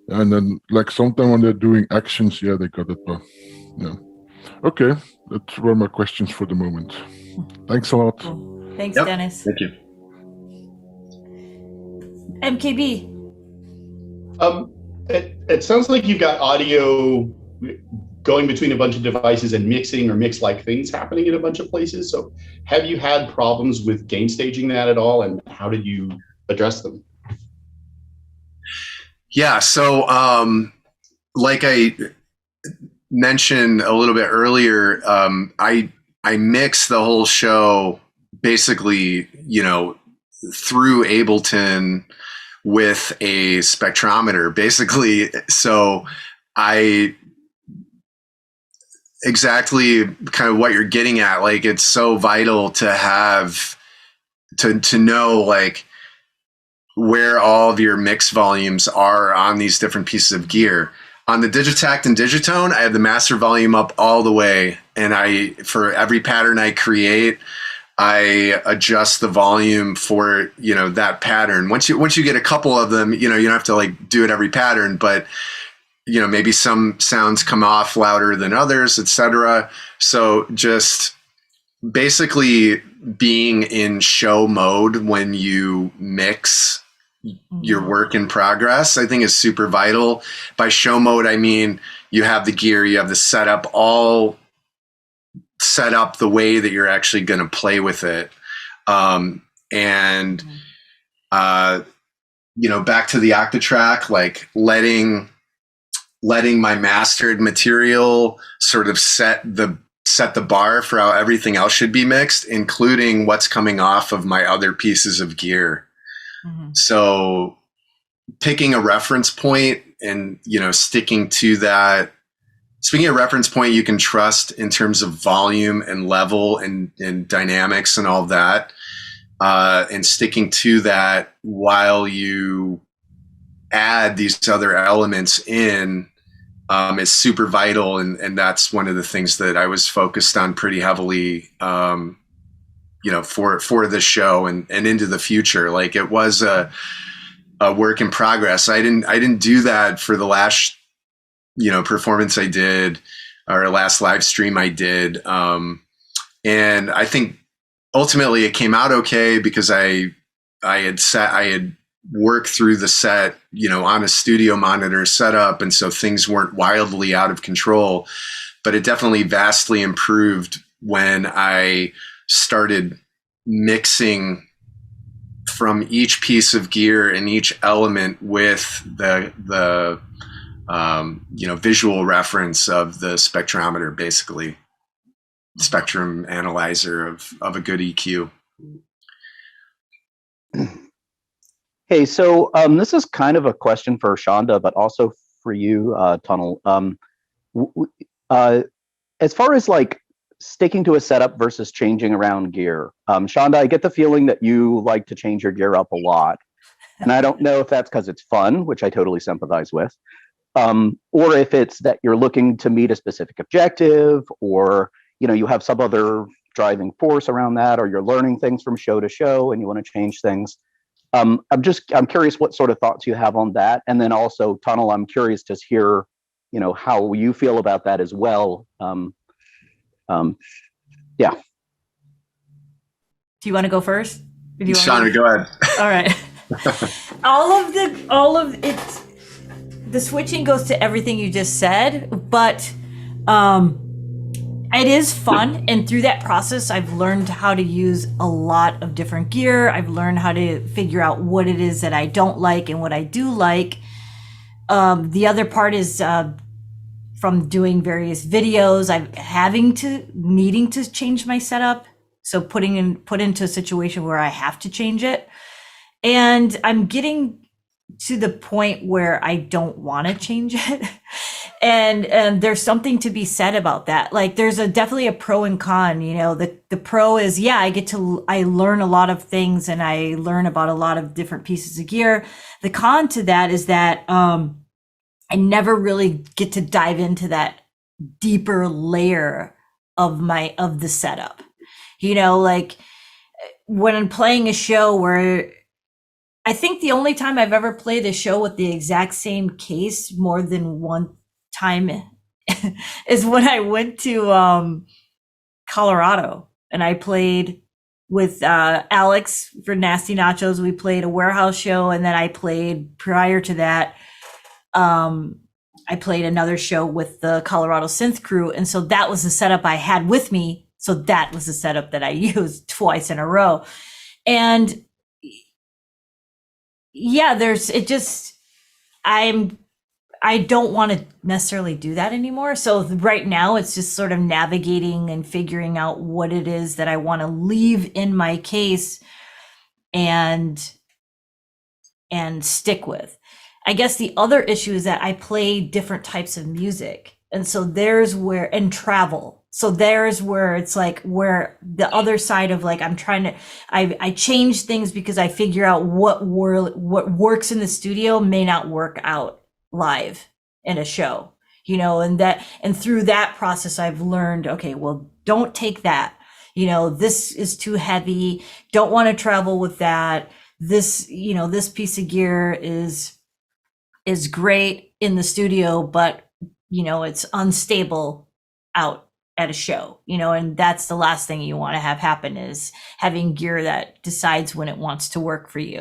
And then like sometimes when they're doing actions, they got it. Yeah. Okay, that were my questions for the moment. Thanks a lot. Cool. Thanks, Yep. Dennis. Thank you. MKB. It sounds like you've got audio going between a bunch of devices and mixing or mix-like things happening in a bunch of places. So have you had problems with gain staging that at all, and how did you address them? Yeah, so like I mentioned a little bit earlier, I mix the whole show basically, through Ableton with a spectrometer, basically. So I exactly kind of what you're getting at. Like, it's so vital to have to know like where all of your mix volumes are on these different pieces of gear. On the Digitact and Digitone, I have the master volume up all the way, and for every pattern I create, I adjust the volume for that pattern. Once you get a couple of them, you don't have to like do it every pattern, but maybe some sounds come off louder than others, etc. So just basically being in show mode when you mix your work in progress, I think is super vital. By show mode, I mean you have the gear, you have the setup all set up the way that you're actually going to play with it. Back to the Octatrack, like letting my mastered material sort of set the bar for how everything else should be mixed, including what's coming off of my other pieces of gear. Mm-hmm. So picking a reference point and, sticking to that. Speaking of reference point you can trust in terms of volume and level and dynamics and all that, and sticking to that while you add these other elements in is super vital. And that's one of the things that I was focused on pretty heavily, for this show and into the future. Like, it was a work in progress. I didn't do that for the last performance I did, or last live stream I did. And I think ultimately it came out okay because I had worked through the set, on a studio monitor setup. And so things weren't wildly out of control, but it definitely vastly improved when I started mixing from each piece of gear and each element with the visual reference of the spectrometer, basically spectrum analyzer of a good EQ. Hey, so this is kind of a question for Shonda, but also for you, Tunnel. As far as like sticking to a setup versus changing around gear, Shonda, I get the feeling that you like to change your gear up a lot. And I don't know if that's because it's fun, which I totally sympathize with, or if it's that you're looking to meet a specific objective, or you have some other driving force around that, or you're learning things from show to show and you want to change things. I'm curious what sort of thoughts you have on that. And then also, Tunnel, I'm curious to hear, how you feel about that as well. Yeah. Do you want to go first? Shauna, go ahead. All right. all of it, the switching goes to everything you just said, but it is fun. And through that process, I've learned how to use a lot of different gear. I've learned how to figure out what it is that I don't like and what I do like. The other part is from doing various videos, I'm needing to change my setup. So put into a situation where I have to change it. And I'm getting to the point where I don't want to change it. And there's something to be said about that. Like there's definitely a pro and con, you know. The pro is, yeah, I learn a lot of things and I learn about a lot of different pieces of gear. The con to that is that I never really get to dive into that deeper layer of the setup. You know, like when I'm playing a show where I think the only time I've ever played a show with the exact same case more than one time is when I went to Colorado and I played with Alex for Nasty Nachos. We played a warehouse show, and then I played prior to that. I played another show with the Colorado Synth Crew, and so that was the setup I had with me. So that was the setup that I used twice in a row, and yeah, I don't want to necessarily do that anymore. So right now it's just sort of navigating and figuring out what it is that I want to leave in my case and stick with. I guess the other issue is that I play different types of music. And so and travel. So there's where it's like where the other side of like, I change things because I figure out what works in the studio may not work out live in a show, you know, and through that process, I've learned, okay, well, don't take that, you know, this is too heavy. Don't want to travel with that. This, you know, this piece of gear is great in the studio, but you know, it's unstable out at a show, you know, and that's the last thing you want to have happen is having gear that decides when it wants to work for you.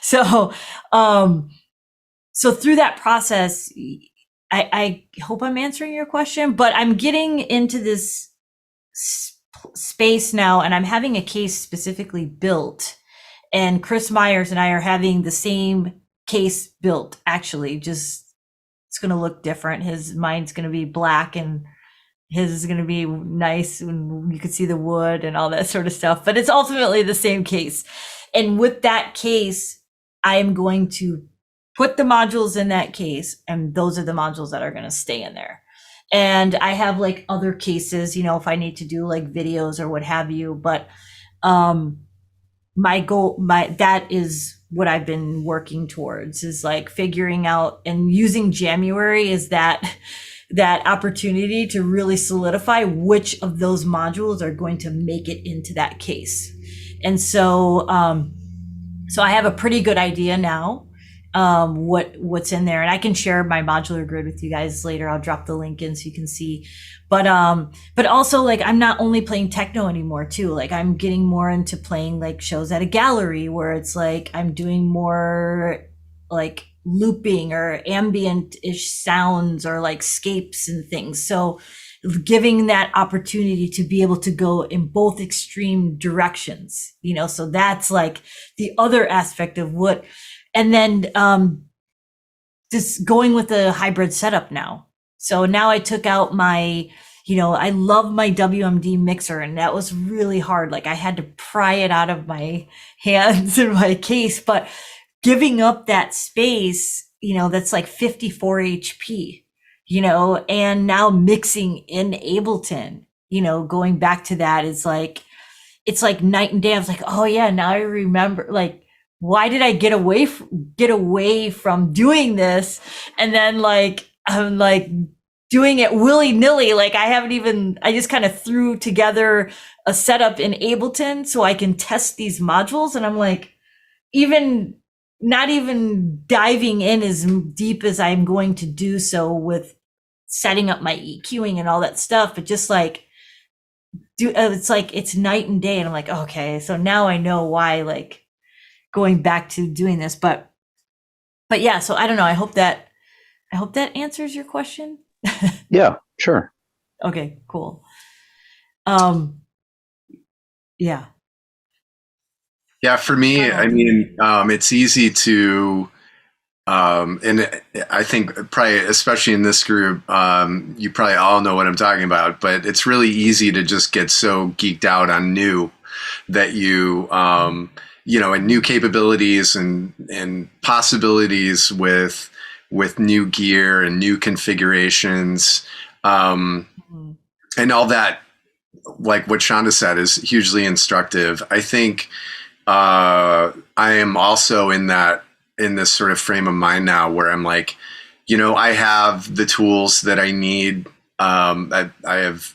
So, so through that process, I hope I'm answering your question, but I'm getting into this space now, and I'm having a case specifically built, and Chris Myers and I are having the same case built, actually, just it's going to look different. Mine's going to be black and his is going to be nice and you can see the wood and all that sort of stuff, but it's ultimately the same case. And with that case, I'm going to put the modules in that case, and those are the modules that are going to stay in there. And I have like other cases, you know, if I need to do like videos or what have you, but my goal, that is what I've been working towards, is like figuring out and using January as that opportunity to really solidify which of those modules are going to make it into that case. And so, so I have a pretty good idea now, what's in there, and I can share my modular grid with you guys later. I'll drop the link in so you can see, but also like I'm not only playing techno anymore too. Like I'm getting more into playing like shows at a gallery where it's like I'm doing more like looping or ambient-ish sounds or like scapes and things. So giving that opportunity to be able to go in both extreme directions, you know, so that's like the other aspect of what, and then just going with the hybrid setup now. So now I took out my, you know, I love my WMD mixer, and that was really hard. Like I had to pry it out of my hands in my case, but giving up that space, you know, that's like 54 HP, you know, and now mixing in Ableton, you know, going back to that is like, it's like night and day. I was like, oh yeah, now I remember, like, why did I get away from doing this? And then like, I'm like doing it willy nilly. Like I just kind of threw together a setup in Ableton so I can test these modules. And I'm like, not even diving in as deep as I'm going to do so with setting up my EQing and all that stuff, but just like it's like it's night and day. And I'm like, okay, so now I know why, like going back to doing this, but yeah, so I don't know. I hope that answers your question. Yeah, sure. Okay, cool. Yeah. Yeah, for me, I mean, it's easy to, and I think probably, especially in this group, you probably all know what I'm talking about, but it's really easy to just get so geeked out on new that you and new capabilities and possibilities with new gear and new configurations, and all that. Like what Shonda said is hugely instructive. I think I am also in this sort of frame of mind now where I'm like, I have the tools that I need. I have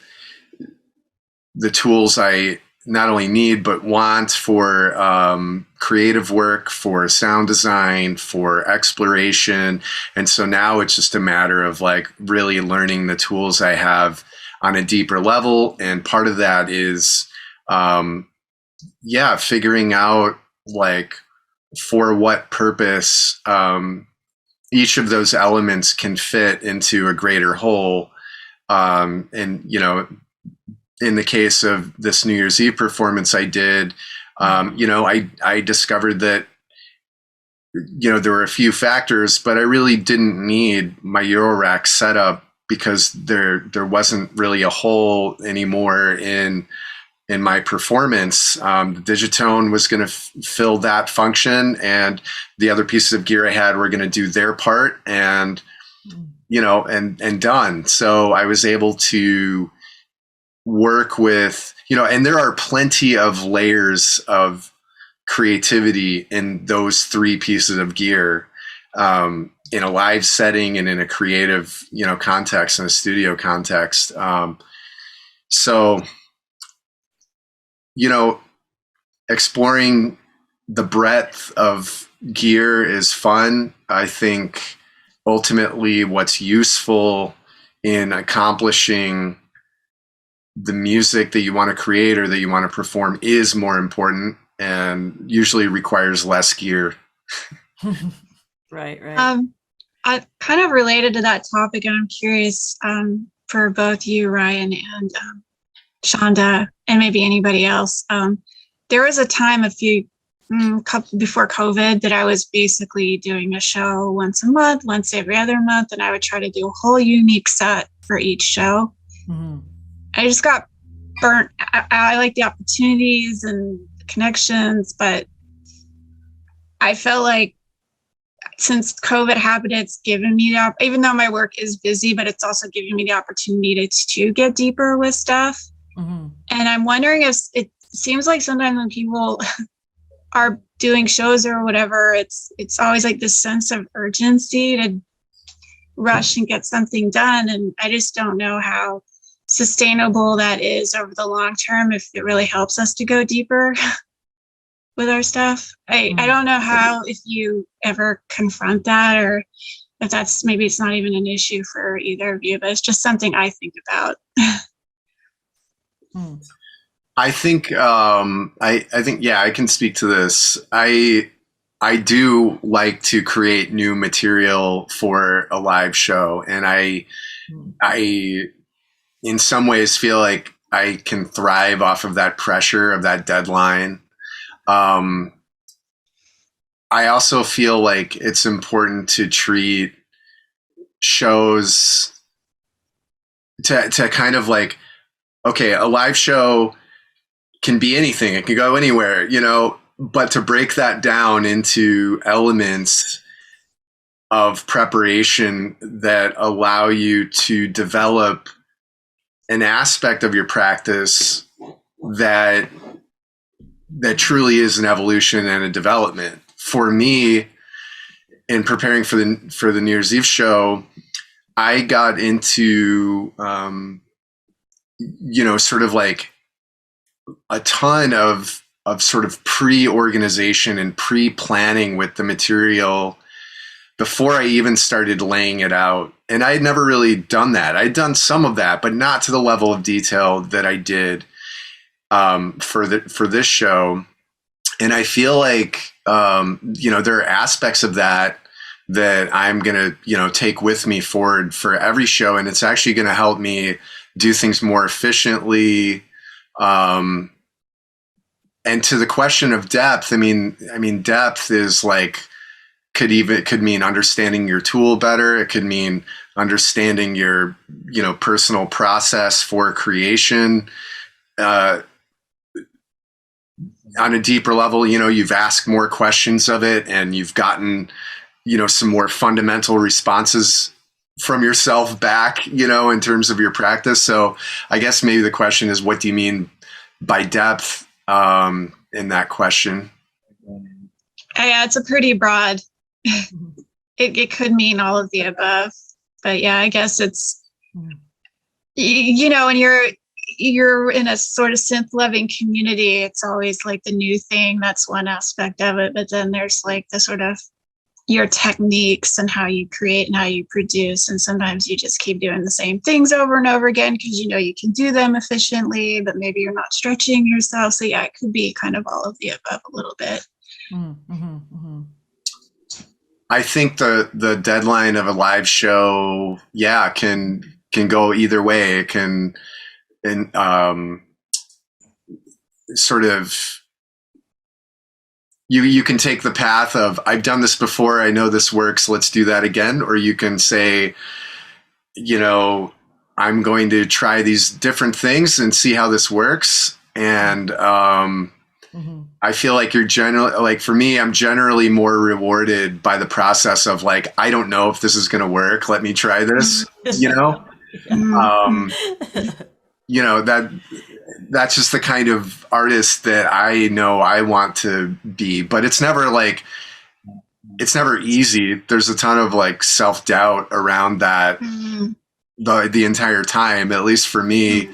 the tools I not only need, but want for creative work, for sound design, for exploration. And so now it's just a matter of like really learning the tools I have on a deeper level. And part of that is, figuring out like for what purpose each of those elements can fit into a greater whole. And, in the case of this New Year's Eve performance I did, I discovered that, there were a few factors, but I really didn't need my Eurorack setup because there wasn't really a hole anymore in my performance. The Digitone was going to fill that function, and the other pieces of gear I had were going to do their part, and and done. So I was able to work with, and there are plenty of layers of creativity in those three pieces of gear, in a live setting and in a creative, context, in a studio context. So, exploring the breadth of gear is fun. I think ultimately what's useful in accomplishing the music that you want to create or that you want to perform is more important and usually requires less gear. Right. I kind of related to that topic, and I'm curious for both you, Ryan, and Shonda, and maybe anybody else. There was a time couple before COVID that I was basically doing a show once a month, once every other month, and I would try to do a whole unique set for each show. Mm-hmm. I just got burnt. I like the opportunities and the connections, but I felt like since COVID happened, it's given me even though my work is busy, but it's also giving me the opportunity to get deeper with stuff. Mm-hmm. And I'm wondering if it seems like sometimes when people are doing shows or whatever, it's always like this sense of urgency to rush and get something done. And I just don't know how sustainable that is over the long term, if it really helps us to go deeper with our stuff. I don't know how, if you ever confront that, or if that's, maybe it's not even an issue for either of you, but it's just something I think about. I think, I can speak to this. I do like to create new material for a live show, and I in some ways feel like I can thrive off of that pressure of that deadline. I also feel like it's important to treat shows to kind of like, okay, a live show can be anything. It can go anywhere, but to break that down into elements of preparation that allow you to develop an aspect of your practice that truly is an evolution and a development. For me, in preparing for the New Year's Eve show, I got into sort of like a ton of sort of pre-organization and pre-planning with the material before I even started laying it out. And I had never really done that. I'd done some of that, but not to the level of detail that I did for this show. And I feel like, there are aspects of that I'm going to, take with me forward for every show. And it's actually going to help me do things more efficiently. And to the question of depth, I mean, depth is like, could mean understanding your tool better. It could mean understanding your, personal process for creation. on a deeper level, you've asked more questions of it and you've gotten, some more fundamental responses from yourself back, in terms of your practice. So I guess maybe the question is, what do you mean by depth in that question? Yeah, it's a pretty broad, it could mean all of the above, but yeah, I guess it's, when you're in a sort of synth loving community, it's always like the new thing. That's one aspect of it. But then there's like the sort of your techniques and how you create and how you produce. And sometimes you just keep doing the same things over and over again because you can do them efficiently, but maybe you're not stretching yourself. So yeah, it could be kind of all of the above a little bit. I think the deadline of a live show, can go either way. It can, sort of, you can take the path of, I've done this before, I know this works, let's do that again. Or you can say, I'm going to try these different things and see how this works. And I feel like you're generally, like for me, I'm generally more rewarded by the process of like, I don't know if this is going to work. Let me try this, that's just the kind of artist that I know I want to be, but it's never easy. There's a ton of like self-doubt around that the entire time, at least for me.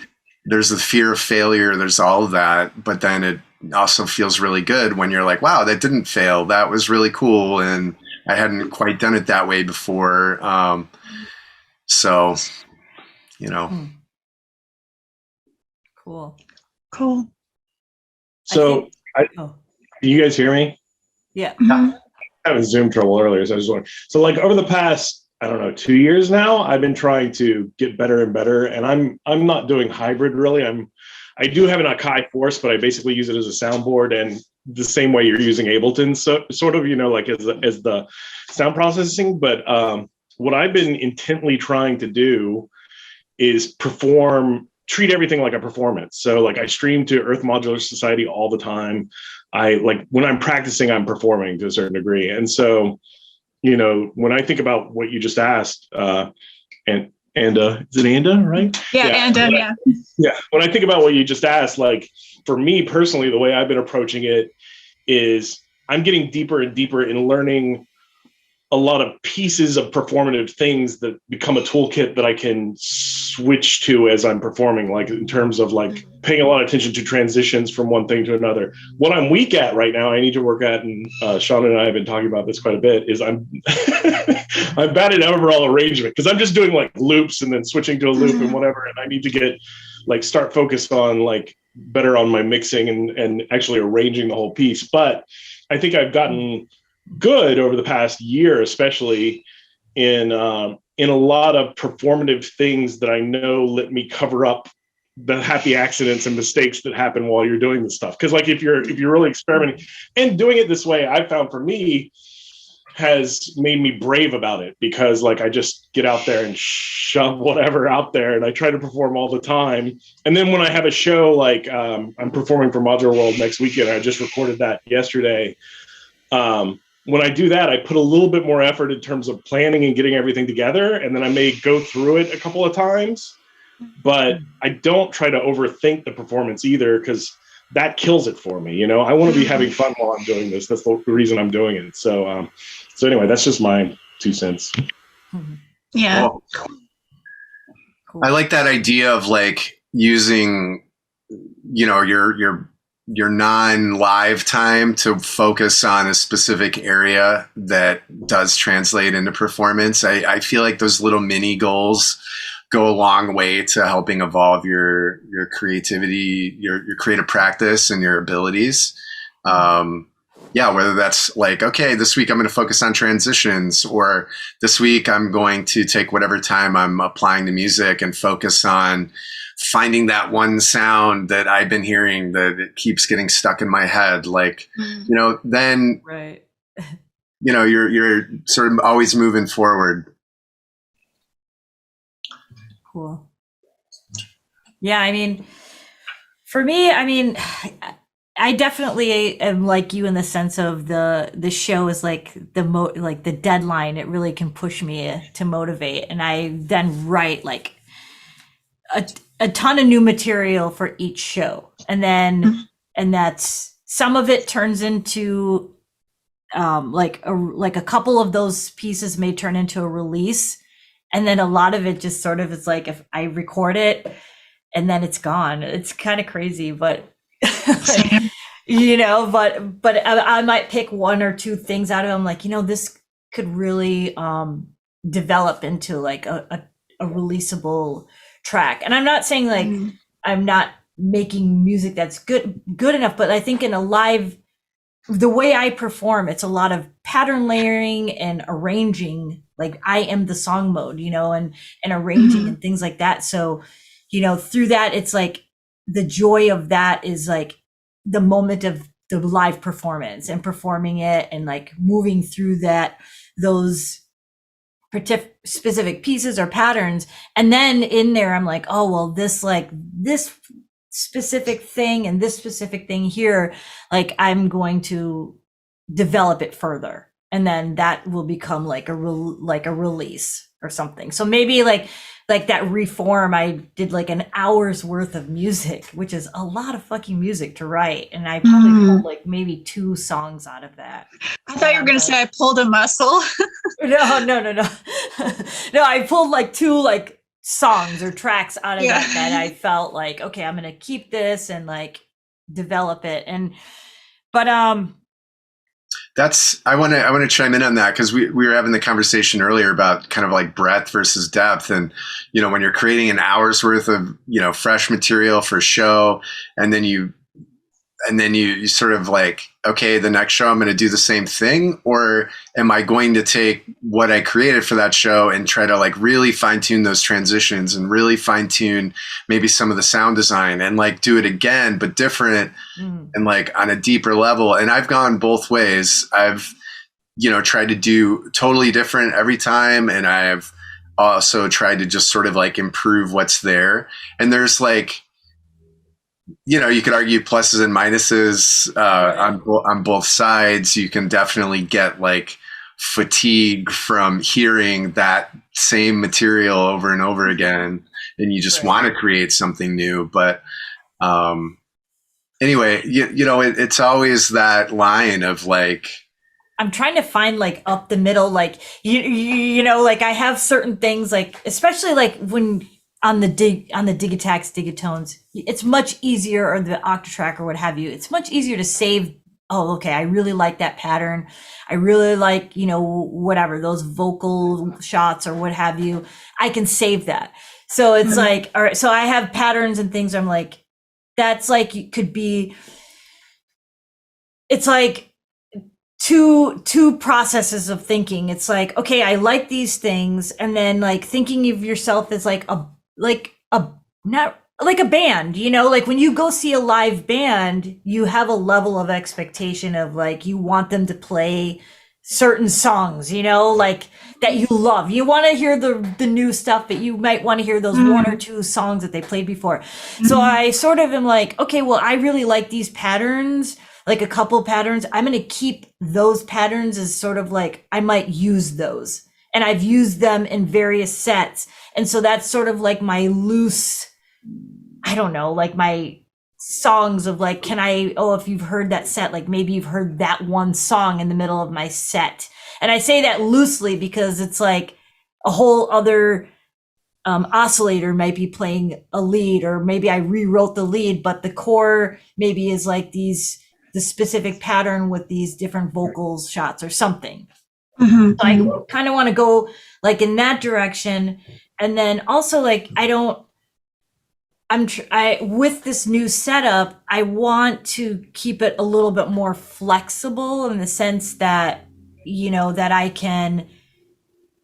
There's the fear of failure. There's all of that, but then it also feels really good when you're like, wow, that didn't fail. That was really cool. And I hadn't quite done it that way before. So. Cool. So, can you guys hear me? Yeah. Mhm. I had Zoom trouble earlier, so I was wondering. So, like over the past, 2 years now, I've been trying to get better and better, and I'm not doing hybrid really. I do have an Akai Force, but I basically use it as a soundboard, and the same way you're using Ableton, so sort of, like as the sound processing. But what I've been intently trying to do is treat everything like a performance. So like I stream to Earth Modular Society all the time. When I'm practicing, I'm performing to a certain degree. And so, when I think about what you just asked, and is it Anda, right? Yeah, Anda, yeah. Yeah. When I think about what you just asked, like for me personally, the way I've been approaching it is I'm getting deeper and deeper in learning a lot of pieces of performative things that become a toolkit that I can switch to as I'm performing, like in terms of like paying a lot of attention to transitions from one thing to another. What I'm weak at right now, I need to work at, and Sean and I have been talking about this quite a bit, is I'm I'm bad at overall arrangement because I'm just doing like loops and then switching to a loop and whatever. And I need to start focused on like better on my mixing and actually arranging the whole piece. But I think I've gotten good over the past year, especially in a lot of performative things that I know let me cover up the happy accidents and mistakes that happen while you're doing this stuff. Because like if you're really experimenting and doing it this way, I found for me has made me brave about it, because like I just get out there and shove whatever out there and I try to perform all the time. And then when I have a show, like I'm performing for Modular World next weekend, I just recorded that yesterday. When I do that, I put a little bit more effort in terms of planning and getting everything together. And then I may go through it a couple of times, but I don't try to overthink the performance either, because that kills it for me. I want to be having fun while I'm doing this. That's the reason I'm doing it. So anyway, that's just my 2 cents. Yeah. Cool. I like that idea of like using, your non-live time to focus on a specific area that does translate into performance. I feel like those little mini goals go a long way to helping evolve your creativity, your creative practice and your abilities. Whether that's like, okay, this week I'm going to focus on transitions, or this week I'm going to take whatever time I'm applying to music and focus on finding that one sound that I've been hearing that it keeps getting stuck in my head. Like, then, right. You're sort of always moving forward. Cool. Yeah. I mean, for me, I definitely am like you in the sense of the show is like like the deadline. It really can push me to motivate, and I then write like a ton of new material for each show, and then and that's some of it turns into like a couple of those pieces may turn into a release, and then a lot of it just sort of is like if I record it and then it's gone. It's kind of crazy, but you know, but I might pick one or two things out of them, like, you know, this could really develop into like a releasable track. And I'm not saying like I'm not making music that's good enough, but I think in a live, the way I perform, it's a lot of pattern layering and arranging. Like I am the song mode, you know, and arranging and things like that. So, you know, through that, it's like the joy of that is like the moment of the live performance and performing it and like moving through those specific pieces or patterns. And then in there, I'm like, oh, well, this specific thing and this specific thing here, like I'm going to develop it further. And then that will become like a release or something. So maybe like that Reform, I did like an hour's worth of music, which is a lot of fucking music to write. And I probably pulled like maybe 2 songs out of that. I thought you were going to say I pulled a muscle. No. No, I pulled like 2 like songs or tracks out of that I felt like, okay, I'm going to keep this and like develop it. I want to chime in on that, because we were having the conversation earlier about kind of like breadth versus depth. And, you know, when you're creating an hour's worth of, you know, fresh material for a show, and then you sort of like, okay, the next show I'm going to do the same thing, or am I going to take what I created for that show and try to like really fine tune those transitions and really fine tune maybe some of the sound design and like do it again, but different and like on a deeper level. And I've gone both ways. I've, you know, tried to do totally different every time. And I've also tried to just sort of like improve what's there. And there's like, you know, you could argue pluses and minuses on both sides. You can definitely get like fatigue from hearing that same material over and over again, and you just want to create something new. But anyway, you know, it's always that line of like, I'm trying to find like up the middle, like you know, like I have certain things, like especially like when on the Digitax Digitones, it's much easier, or the Octatrack or what have you, it's much easier to save. Oh, okay, I really like that pattern. I really like, you know, whatever, those vocal shots or what have you. I can save that. So it's like, all right, so I have patterns and things. I'm like, that's like, it could be, it's like two processes of thinking. It's like, okay, I like these things. And then like thinking of yourself as like not like a band, you know, like when you go see a live band, you have a level of expectation of like, you want them to play certain songs, you know, like that you love. You want to hear the new stuff, but you might want to hear those 1 or 2 songs that they played before. So I sort of am like, okay, well, I really like these patterns, like a couple patterns. I'm going to keep those patterns as sort of like, I might use those. And I've used them in various sets. And so that's sort of like my loose, I don't know, like my songs of like, if you've heard that set, like maybe you've heard that one song in the middle of my set. And I say that loosely because it's like a whole other oscillator might be playing a lead, or maybe I rewrote the lead, but the core maybe is like the specific pattern with these different vocals shots or something. So I kind of want to go like in that direction. And then also like, with this new setup, I want to keep it a little bit more flexible in the sense that, you know, that I can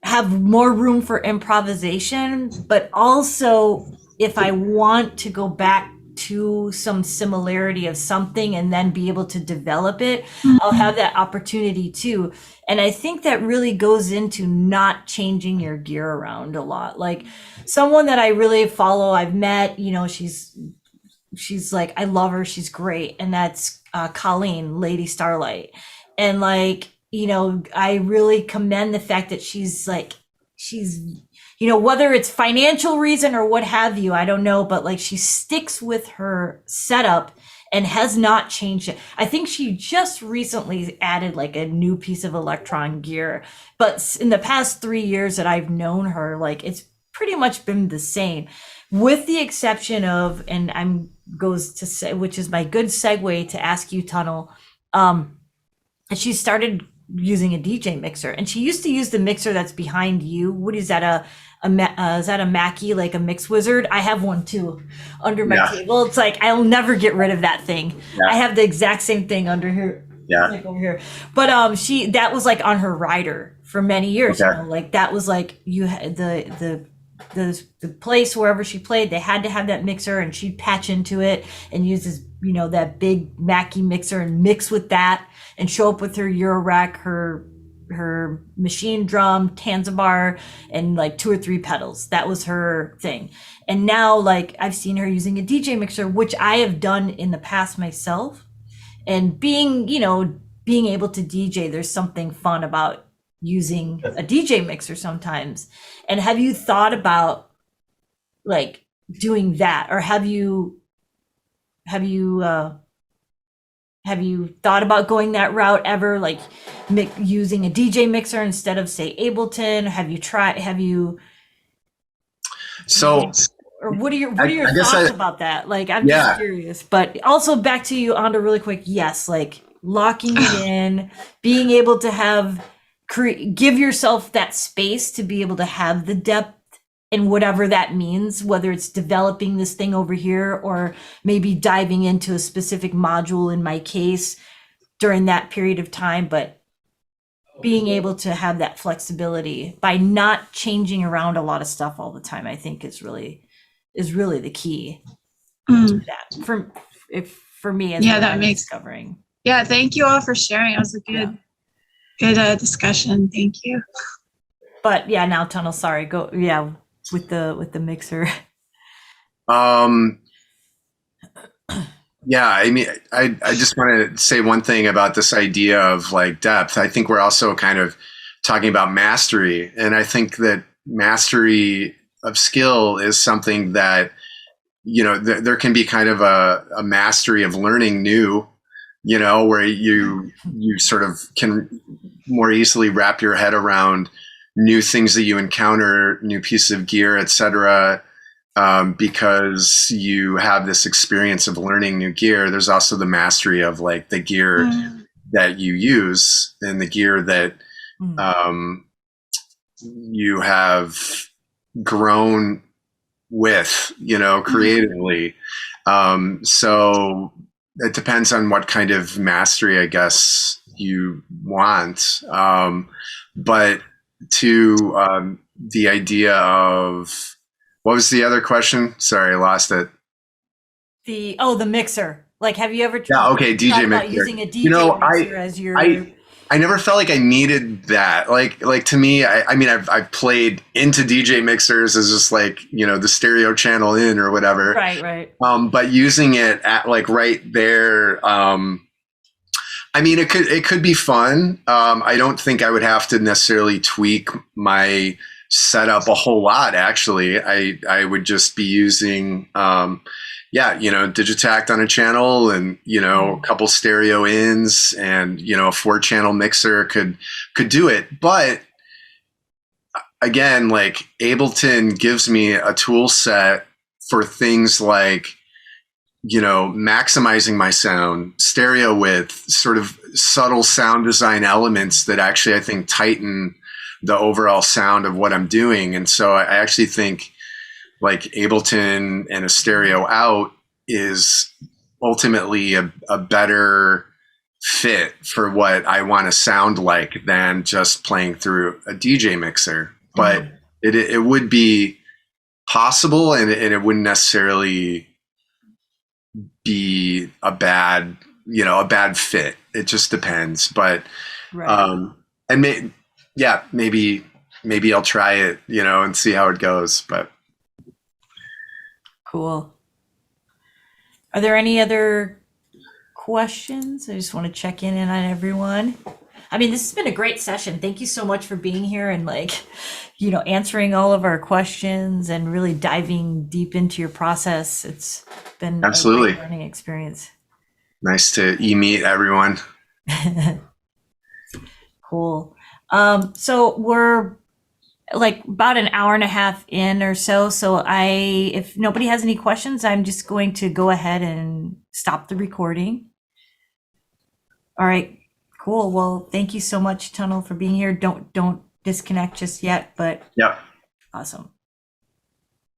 have more room for improvisation, but also if I want to go back to some similarity of something and then be able to develop it, I'll have that opportunity too. And I think that really goes into not changing your gear around a lot. Like someone that I really follow, I've met, you know, she's like, I love her, she's great. And that's Colleen, Lady Starlight. And like, you know, I really commend the fact that she's, you know, whether it's financial reason or what have you, I don't know, but like she sticks with her setup and has not changed it. I think she just recently added like a new piece of Electron gear, but in the past 3 years that I've known her, like it's pretty much been the same, with the exception of, and I'm goes to say, which is my good segue to ask you, Tunnel. She started using a DJ mixer, and she used to use the mixer that's behind you. What is that? Is that a Mackie, like a Mix Wizard? I have one too under my table. It's like I'll never get rid of that thing. I have the exact same thing under here. Like over here. But that was like on her rider for many years. You know? Like that was like you had the place wherever she played, they had to have that mixer, and she'd patch into it and use this, you know, that big Mackie mixer and mix with that and show up with her Eurorack, her machine drum, Tanzabar, and like 2 or 3 pedals. That was her thing. And now, like, I've seen her using a DJ mixer, which I have done in the past myself. And being able to DJ, there's something fun about using a DJ mixer sometimes. And have you thought about like doing that, or have you thought about going that route ever, like using a DJ mixer instead of, say, Ableton? So, or what are your thoughts about that? Like, I'm just curious. But also back to you, Anda, really quick. Yes, like locking it in, being able to give yourself that space to be able to have the depth and whatever that means, whether it's developing this thing over here or maybe diving into a specific module in my case during that period of time, but being able to have that flexibility by not changing around a lot of stuff all the time, I think is really the key to that for me. As that makes discovering. Yeah. Thank you all for sharing. It was a good discussion. Thank you. But yeah, now Tunnel, sorry, go. Yeah. With the mixer. Yeah, I mean, I just want to say one thing about this idea of like depth. I think we're also kind of talking about mastery, and I think that mastery of skill is something that, you know, there can be kind of a mastery of learning new, you know, where you sort of can more easily wrap your head around new things that you encounter, new pieces of gear, etc., because you have this experience of learning new gear. There's also the mastery of like the gear that you use and the gear that you have grown with, you know, creatively. So it depends on what kind of mastery, I guess, you want. But to the idea of, what was the other question? Sorry, I lost it. The mixer. Like, have you ever DJ mixer. Using a DJ mixer as your? I never felt like I needed that. Like to me, I mean, I've played into DJ mixers as just like, you know, the stereo channel in or whatever. Right. But using it at like right there. I mean, it could be fun. I don't think I would have to necessarily tweak my setup a whole lot. Actually, I would just be using, you know, Digitact on a channel, and, you know, a couple stereo ins, and, you know, a 4-channel mixer could do it. But again, like Ableton gives me a tool set for things like, you know, maximizing my sound, stereo width, sort of subtle sound design elements that actually, I think, tighten the overall sound of what I'm doing. And so I actually think like Ableton and a stereo out is ultimately a better fit for what I want to sound like than just playing through a DJ mixer. But it would be possible, and it wouldn't necessarily be a bad fit. It just depends. But and maybe I'll try it, you know, and see how it goes. But cool. Are there any other questions. I just want to check in on everyone. I mean, this has been a great session. Thank you so much for being here and answering all of our questions and really diving deep into your process. It's been Absolutely a great learning experience. Nice to meet everyone. Cool. So we're like about an hour and a half in or so. So if nobody has any questions, I'm just going to go ahead and stop the recording. All right, cool. Well, thank you so much, Tunnel, for being here. Don't disconnect just yet, but Yeah. awesome.